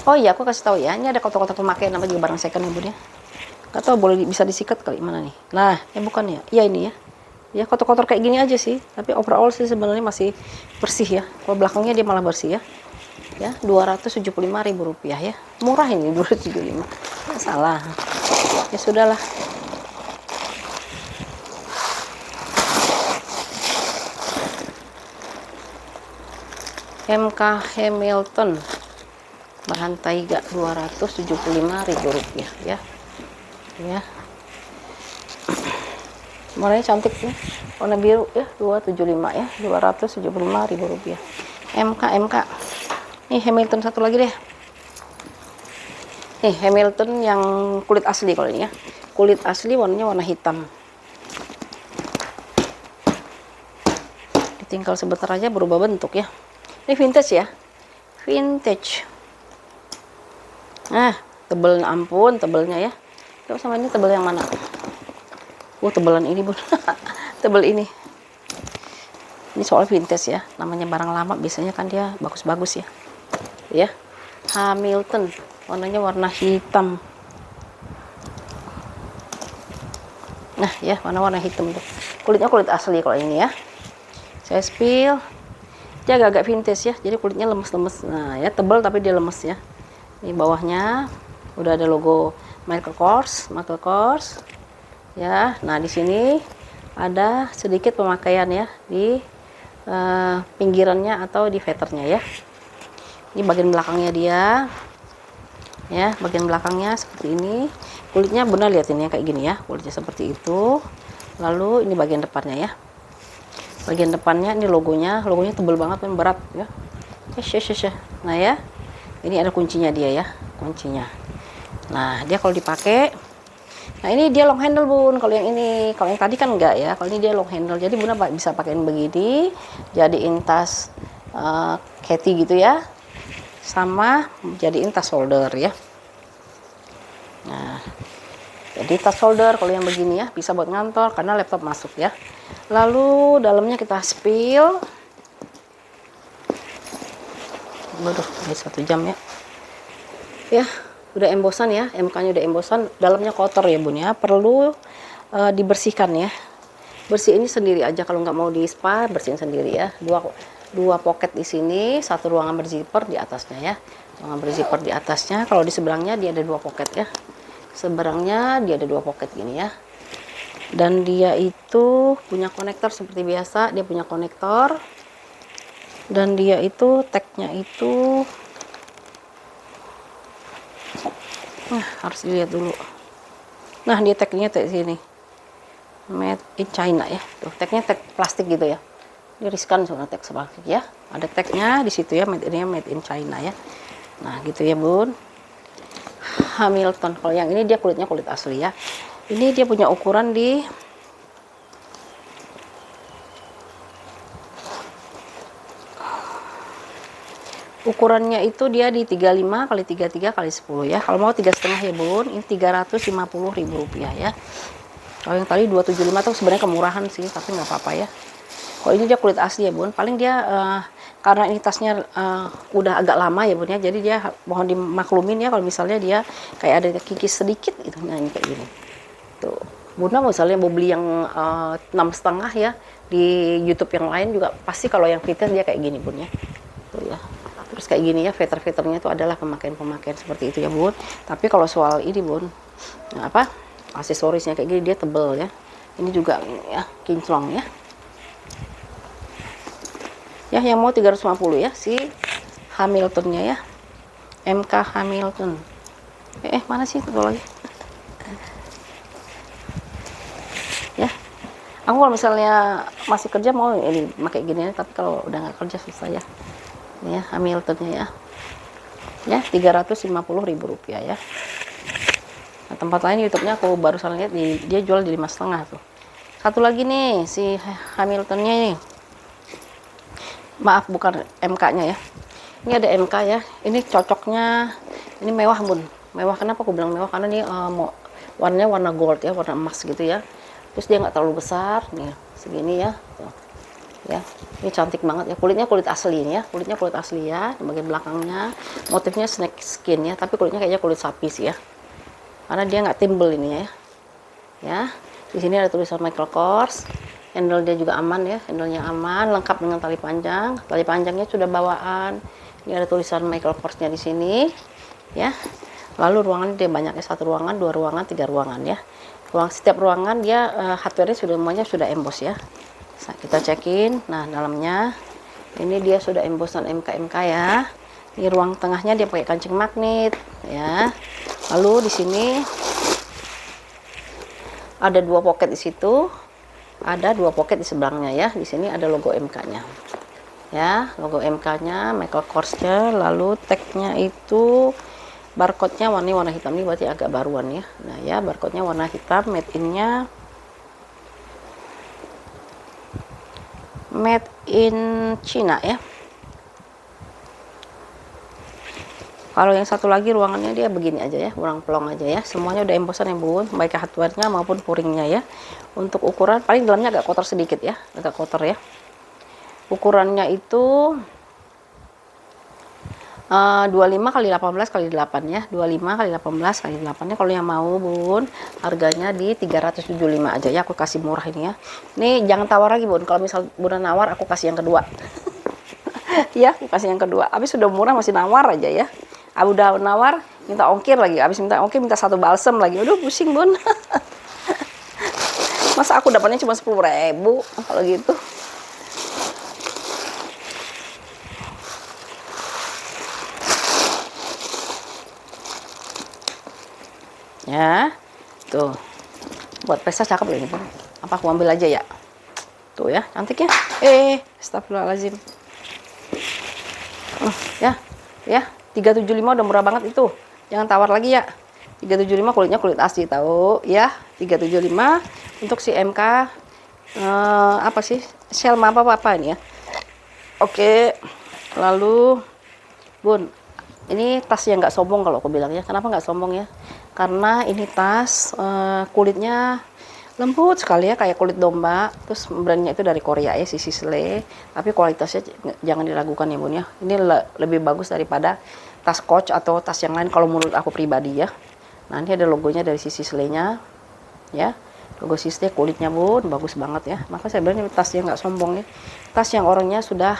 Oh iya, aku kasih tahu ya, ini ada kotak-kotak pemakaian apa juga barang second ya bun ya. Gak tahu boleh bisa disikat kali, mana nih? Nah, bukan ya? Iya ini ya. Ya kotor-kotor kayak gini aja sih, tapi overall sih sebenarnya masih bersih ya. Kalau belakangnya dia malah bersih ya. Ya, 275.000 rupiah ya. Murah ini 275. Nggak salah. Ya sudahlah. MK Hamilton bahan taiga 275.000 rupiah ya. Ya. Warnanya cantik nih, warna biru ya, 275 ya, 275.000 rupiah. MK. Nih Hamilton satu lagi deh. Nih Hamilton yang kulit asli kalau ini ya. Kulit asli warnanya warna hitam. Ditinggal sebentar aja berubah bentuk ya. Ini vintage ya. Vintage. Nah, tebel ampun tebelnya ya. Coba sama ini tebel yang mana? Tebelan ini bun. Tebel ini. Ini soal vintage ya, namanya barang lama biasanya kan dia bagus-bagus ya. Ya, Hamilton, warnanya warna hitam. Nah ya, warna hitam tuh. Kulitnya kulit asli kalau ini ya. Saya spill. Dia agak-agak vintage ya, jadi kulitnya lemes-lemes. Nah ya, tebal tapi dia lemes ya. Ini bawahnya udah ada logo Michael Kors. Ya, nah di sini ada sedikit pemakaian ya di pinggirannya atau di veternya ya. Ini bagian belakangnya dia, ya bagian belakangnya seperti ini. Kulitnya benar, lihat ini kayak gini ya, kulitnya seperti itu. Lalu ini bagian depannya ya. Bagian depannya ini logonya tebal banget dan berat ya. Nah ya, ini ada kuncinya dia ya, kuncinya. Nah dia kalau dipakai. Nah ini dia long handle bun, kalau yang ini, kalau yang tadi kan enggak ya, kalau ini dia long handle, jadi bunda bisa pakein begini, jadiin tas Cathy gitu ya, sama jadiin tas shoulder ya. Nah, jadi tas shoulder kalau yang begini ya, bisa buat ngantor karena laptop masuk ya. Lalu dalamnya kita spill. Waduh, ini 1 jam ya. Ya. Udah embosan ya, MK-nya udah embosan, dalamnya kotor ya bun ya, perlu dibersihkan ya. Bersihin sendiri aja, kalau nggak mau di spa bersihin sendiri ya. Dua pocket di sini, satu ruangan berzipper di atasnya ya, ruangan berzipper di atasnya. Kalau di seberangnya dia ada 2 pocket ya, seberangnya dia ada 2 pocket gini ya. Dan dia itu punya konektor seperti biasa, dia punya konektor Dan dia itu tagnya itu harus dilihat dulu. Nah, dia tagnya tag sini, made in China ya. Tuh, tagnya tag plastik gitu ya. Ini riskan soalnya tag plastik ya. Ada tagnya di situ ya, made in China ya. Nah, gitu ya, Bun. Hamilton. Kalau yang ini dia kulitnya kulit asli ya. Ini dia punya ukuran di ukurannya itu dia di 35 kali 33 kali 10 ya. Kalau mau 3,5 ya, Bun, ini Rp350.000 ya. Kalau yang tadi 275 tuh sebenarnya kemurahan sih, tapi nggak apa-apa ya. Kalau ini dia kulit asli ya, Bun. Paling dia karena ini tasnya udah agak lama ya, Bun ya. Jadi dia mohon dimaklumin ya kalau misalnya dia kayak ada kikis sedikit gitu. Nah, ini kayak gini. Tuh. Bunda misalnya mau beli yang 6,5 ya, di YouTube yang lain juga pasti kalau yang fitted dia kayak gini, Bun ya. Tuh ya. Terus kayak gini ya, feather-feathernya itu adalah pemakaian-pemakaian seperti itu ya, Bun. Tapi kalau soal ini, Bun, apa aksesorisnya kayak gini dia tebel ya. Ini juga ya kinclong ya. Ya, yang mau 350 ya si Hamiltonnya ya. MK Hamilton. Mana sih itu lagi? Ya. Aku kalau misalnya masih kerja mau ini pakai gini, tapi kalau udah nggak kerja susah ya. Ini ya Hamiltonnya ya. Ya, Rp350.000 ya. Nah, tempat lain YouTube-nya aku barusan lihat dia jual di 5,5 tuh. Satu lagi nih si Hamiltonnya nih. Maaf, bukan MK-nya ya. Ini ada MK ya. Ini cocoknya, ini mewah, Bun. Mewah, kenapa aku bilang mewah? Karena ini warnanya warna gold ya, warna emas gitu ya. Terus dia nggak terlalu besar, nih segini ya. Tuh. Ya, ini cantik banget ya. Kulitnya kulit asli nih ya. Kulitnya kulit asli ya. Di bagian belakangnya motifnya snake skin ya. Tapi kulitnya kayaknya kulit sapi sih ya. Karena dia nggak timbel ini ya. Ya, di sini ada tulisan Michael Kors. Handle dia juga aman ya, handlenya aman, lengkap dengan tali panjang. Tali panjangnya sudah bawaan. Ini ada tulisan Michael Korsnya di sini, ya. Lalu ruangan dia banyaknya, satu ruangan, dua ruangan, tiga ruangan ya. Setiap ruangan dia hardware-nya sudah semuanya sudah emboss ya. Nah, kita cekin. Nah, dalamnya ini dia sudah embossan MK ya. Ini ruang tengahnya dia pakai kancing magnet ya. Lalu di sini ada dua pocket di situ. Ada dua pocket di sebelahnya ya. Di sini ada logo MK-nya. Ya, logo MK-nya, Michael Kors-nya, lalu tag-nya itu barcode-nya warna hitam, ini berarti agak baruan ya. Nah, ya barcode-nya warna hitam, made in-nya made in China ya. Kalau yang satu lagi ruangannya dia begini aja ya, ruang pelong aja ya. Semuanya udah embossan ya, Bun, baik hardware-nya maupun puringnya ya. Untuk ukuran paling dalamnya agak kotor sedikit ya, agak kotor ya. Ukurannya itu 25 kali 18 kali 8 ya. 25 kali 18 kali 8 ya. Kalau yang mau, Bun, harganya di 375 aja ya. Aku kasih murah ini ya. Ini jangan tawar lagi, Bun. Kalau misal Bun nawar, aku kasih yang kedua. Ya, aku kasih yang kedua. Habis sudah murah masih nawar aja ya. Aku udah nawar, minta ongkir lagi. Habis minta ongkir, minta satu balsem lagi. Aduh, pusing, Bun. Masa aku dapatnya cuma 10.000 kalau gitu. Ya, tuh. Buat pesta cakep loh ini, Bun. Apa aku ambil aja ya? Tuh ya, cantik ya. Astagfirullahaladzim. Ya, ya. 375 udah murah banget itu. Jangan tawar lagi ya. 375 kulitnya kulit asli tahu ya. 375 untuk si MK apa sih? Selma apa ini ya. Oke. Lalu Bun, ini tas yang nggak sombong kalau aku bilang ya. Kenapa nggak sombong ya? Karena ini tas kulitnya lembut sekali ya, kayak kulit domba. Terus brandnya itu dari Korea ya, si Sisley. Tapi kualitasnya jangan diragukan ya, Bun ya. Ini lebih bagus daripada tas Coach atau tas yang lain kalau menurut aku pribadi ya. Nah, ini ada logonya dari si Sisley-nya ya. Logo Sisley, kulitnya, Bun, bagus banget ya. Maka saya bilang ini tasnya nggak sombong ya. Tas yang orangnya sudah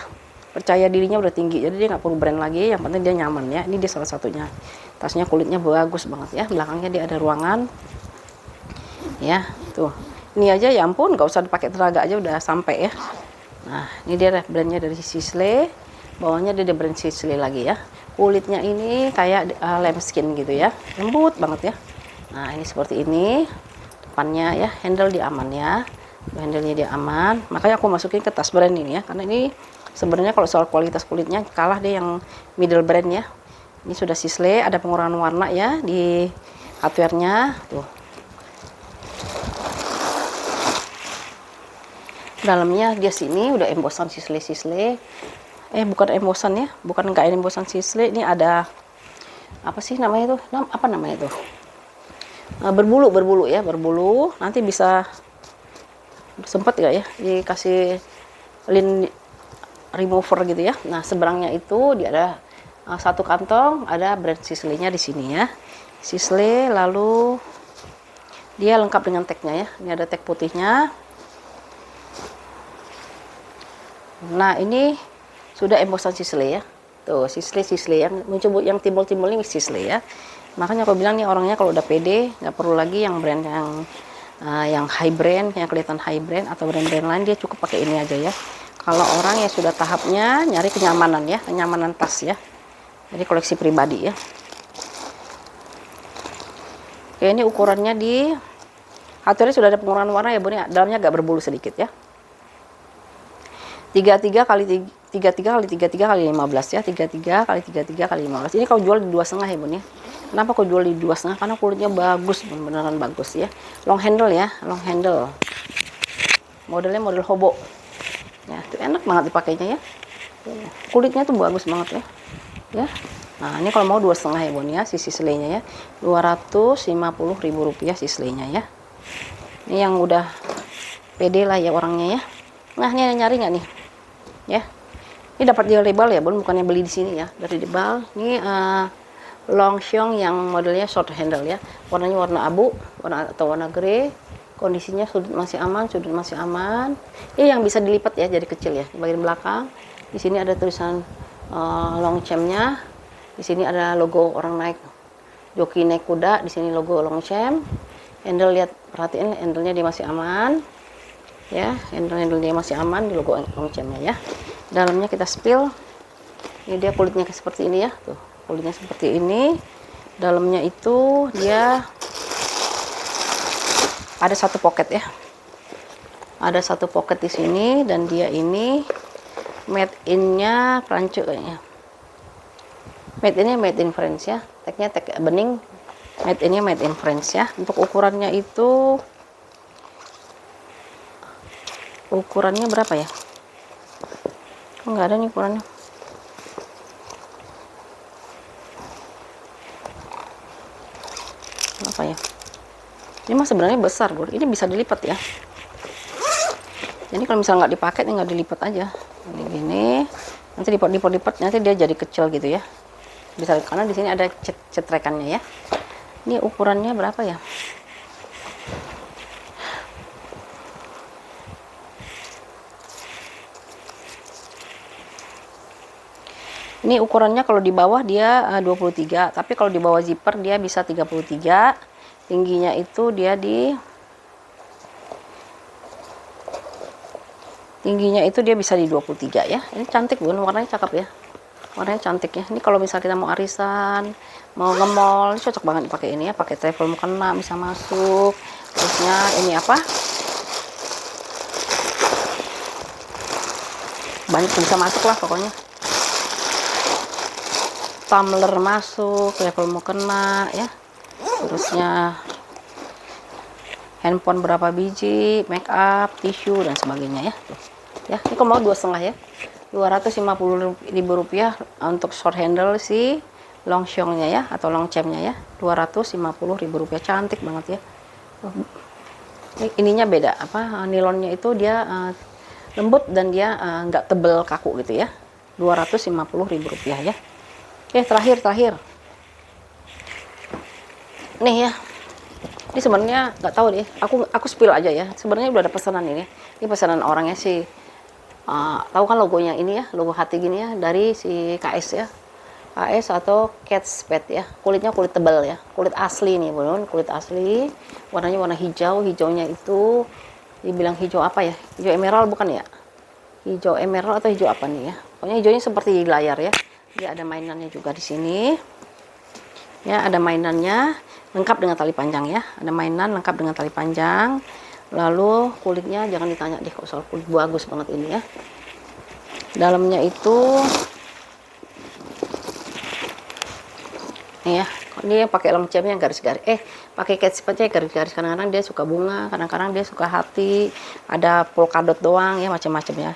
percaya dirinya udah tinggi, jadi dia nggak perlu brand lagi, yang penting dia nyaman ya. Ini dia salah satunya. Tasnya kulitnya bagus banget ya. Belakangnya dia ada ruangan ya. Tuh, ini aja ya ampun, nggak usah dipakai tenaga aja udah sampai ya. Nah, ini dia brandnya dari Sisley. Bawahnya dia ada brand Sisley lagi ya. Kulitnya ini kayak lambskin gitu ya, lembut banget ya. Nah, ini seperti ini depannya ya, handle dia aman ya, handle-nya dia aman. Makanya aku masukin ke tas brand ini ya, karena ini sebenarnya kalau soal kualitas kulitnya kalah deh yang middle brand ya. Ini sudah Sisley, ada pengurangan warna ya di hardware-nya tuh. Dalamnya dia sini udah embossan Sisley. Bukan embosan ya, bukan enggak embosan Sisley. Ini ada apa sih namanya itu? Apa namanya itu? Berbulu ya, berbulu. Nanti bisa sempet nggak ya dikasih lint remover gitu ya. Nah, seberangnya itu dia ada satu kantong, ada brand Sisley-nya di sini ya. Sisley, lalu dia lengkap dengan tagnya ya. Ini ada tag putihnya. Nah, ini sudah embosan Sisley ya. Tuh, Sisley yang muncul, yang timbul-timbul ini Sisley ya. Makanya aku bilang nih, orangnya kalau udah pede nggak perlu lagi yang brand yang high brand, yang kelihatan high brand atau brand-brand lain, dia cukup pakai ini aja ya. Kalau orang yang sudah tahapnya nyari kenyamanan ya, kenyamanan tas ya. Jadi koleksi pribadi ya. Oke, ini ukurannya di hardware sudah ada pengurangan warna ya Bun ya. Dalamnya agak berbulu sedikit ya. 33 kali 15 ya, 33 kali 15. Ini kalau jual di 2,5 ya Bun ya. Kenapa kau jual di 2,5? Karena kulitnya bagus, beneran bagus ya. Long handle ya, long handle. Modelnya model hobo. Ya, itu enak banget dipakainya ya. Kulitnya tuh bagus banget ya. Ya. Nah, ini kalau mau 2,5 ya Bun ya, si Sisley-nya ya. Rp250.000 Sisley-nya ya. Ini yang udah pede lah ya orangnya ya. Nah, ini ada nyari nggak nih? Ya, ini dapat di label ya Bun, bukannya beli di sini ya, dari label. Ini Longchamp yang modelnya short handle ya, warnanya warna abu, atau warna grey. Kondisinya sudut masih aman. Ini yang bisa dilipat ya, jadi kecil ya. Di bagian belakang, di sini ada tulisan Longchamp-nya. Di sini ada logo orang joki naik kuda. Di sini logo Longchamp. Handle, lihat, perhatiin handle-nya dia masih aman. Ya, handle dia masih aman di logo Longchamp-nya ya. Dalamnya kita spill. Ini dia kulitnya seperti ini ya. Tuh, kulitnya seperti ini. Dalamnya itu dia ada satu pocket ya. Ada satu pocket di sini, dan dia ini made in-nya Prancis kayaknya. Made in France ya. Tagnya tag bening. Made in-nya made in France ya. Untuk ukurannya itu berapa ya? Enggak ada nih ukurannya. Apa ya? Ini mah sebenarnya besar, Bro. Ini bisa dilipat ya. Jadi kalau misalnya nggak dipakai, nggak dilipat aja. Ini gini. Nanti lipat, nanti dia jadi kecil gitu ya. Bisa, karena di sini ada cetrekannya ya. Ini ukurannya berapa ya? Ini ukurannya kalau di bawah dia 23, tapi kalau di bawah zipper dia bisa 33. Tingginya itu dia bisa di 23 ya. Ini cantik Bun, warnanya cakep ya. Warnanya cantik ya. Ini kalau misalnya kita mau arisan, mau nge-mall, cocok banget dipakai ini ya. Pakai travel mukena bisa masuk. Terusnya ini apa? Banyak bisa masuk lah pokoknya. Tumbler masuk, travel mukena ya. Terusnya handphone berapa biji, make up, tisu dan sebagainya ya. Tuh. Ya, ini kalau mau 2,5 ya. Rp250.000 untuk short handle si Longchamp-nya ya, atau Longchamp-nya ya. Rp250.000, cantik banget ya. Ininya beda, apa? Nilonnya itu dia lembut dan dia nggak tebel kaku gitu ya. Rp250.000 ya. Oke, terakhir. Nih ya. Ini sebenarnya nggak tahu deh. Aku spill aja ya. Sebenarnya udah ada pesanan ini. Ini pesanan orangnya sih. Tahu kan logonya ini ya, logo hati gini ya, dari si KS ya. KS atau Kate Spade ya. Kulitnya kulit tebal ya. Kulit asli nih, Bun. Kulit asli. Warnanya warna hijau. Hijaunya itu dibilang hijau apa ya? Hijau emerald bukan ya? hijau emerald atau hijau apa nih ya, pokoknya hijaunya seperti di layar ya. Dia ada mainannya juga di sini ya, ada mainannya lengkap dengan tali panjang ya, ada mainan lengkap dengan tali panjang. Lalu kulitnya jangan ditanya deh kok soal kulit, bagus banget ini ya. Dalamnya itu nih ya, ini yang pakai lemcemnya garis-garis, pakai catspatnya garis-garis. Kadang-kadang dia suka bunga, kadang-kadang dia suka hati, ada polkadot doang ya, macam-macam ya.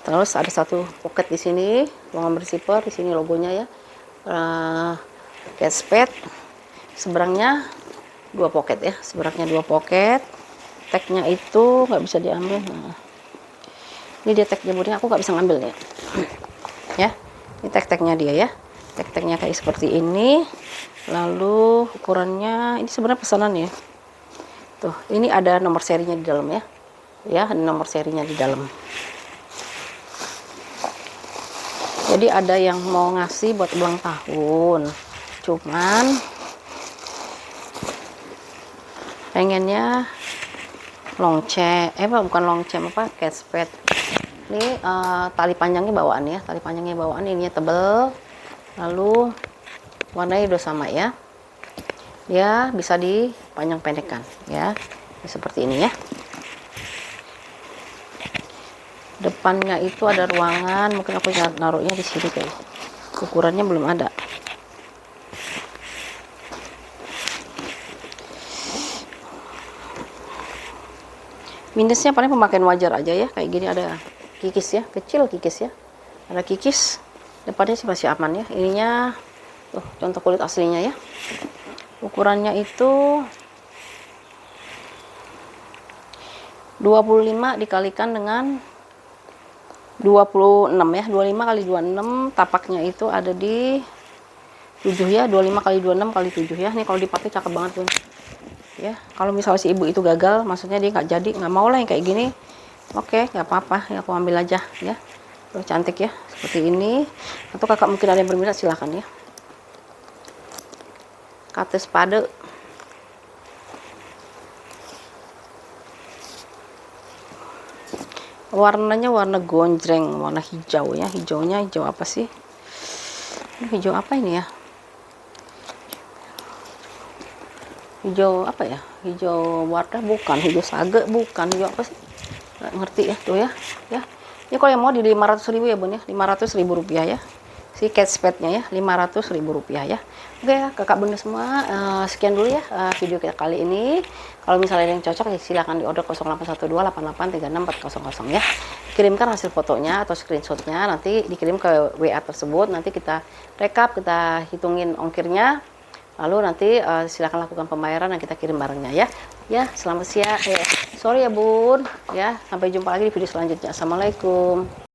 Terus ada satu pocket di sini, ruangan bersifar di sini logonya ya. Catspat, seberangnya 2 pocket ya, seberangnya 2 pocket. Tagnya itu nggak bisa diambil. Nah, ini dia tagnya Budi, aku nggak bisa ngambil ya. Ya, ini tag-tagnya dia ya. Tag-tagnya kayak seperti ini. Lalu ukurannya ini sebenarnya pesanan ya. Tuh, ini ada nomor serinya di dalam ya. Ya, ada nomor serinya di dalam. Jadi ada yang mau ngasih buat ulang tahun. Cuman pengennya longceng, bukan longceng, catspad. Ini tali panjangnya bawaan ya, tali panjangnya bawaan, ininya tebel. Lalu warnanya udah sama ya, dia bisa dipanjang pendekkan ya, seperti ini ya. Depannya itu ada ruangan, mungkin aku naruhnya di sini kayak, ukurannya belum ada. Minusnya paling pemakaian wajar aja ya, kayak gini ada kikis ya, kecil kikis ya, ada kikis. Depannya sih masih aman ya. Ininya tuh contoh kulit aslinya ya. Ukurannya itu 25 dikalikan dengan 26 ya. 25 kali 26, tapaknya itu ada di 7 ya. 25 kali 26 kali 7 ya. Ini kalau dipakai cakep banget tuh. Ya, kalau misalnya si ibu itu gagal, maksudnya dia nggak jadi, nggak mau lah yang kayak gini. Oke, nggak apa-apa ya, aku ambil aja ya. Tuh, cantik ya, seperti ini. Atau kakak mungkin ada yang berminat, silahkan ya. Kate spade. Warnanya warna gonjreng, warna hijau ya. Hijaunya hijau apa sih? Hijau apa ini ya? Hijau apa ya? Hijau wardah bukan, hijau sage bukan, hijau apa sih? Nggak ngerti ya, tuh ya. Ya. Ini kalau yang mau di 500.000 ya Bun ya, 500.000 rupiah ya. Si catspadnya ya, 500.000 rupiah ya. Oke ya, kakak bunda semua, sekian dulu ya video kita kali ini. Kalau misalnya ada yang cocok ya silakan di order 08128836 400 ya. Kirimkan hasil fotonya atau screenshotnya, nanti dikirim ke WA tersebut. Nanti kita rekap, kita hitungin ongkirnya. Lalu nanti silakan lakukan pembayaran dan kita kirim barangnya ya. Ya, selamat siang. Sorry ya Bun. Ya, sampai jumpa lagi di video selanjutnya. Assalamualaikum.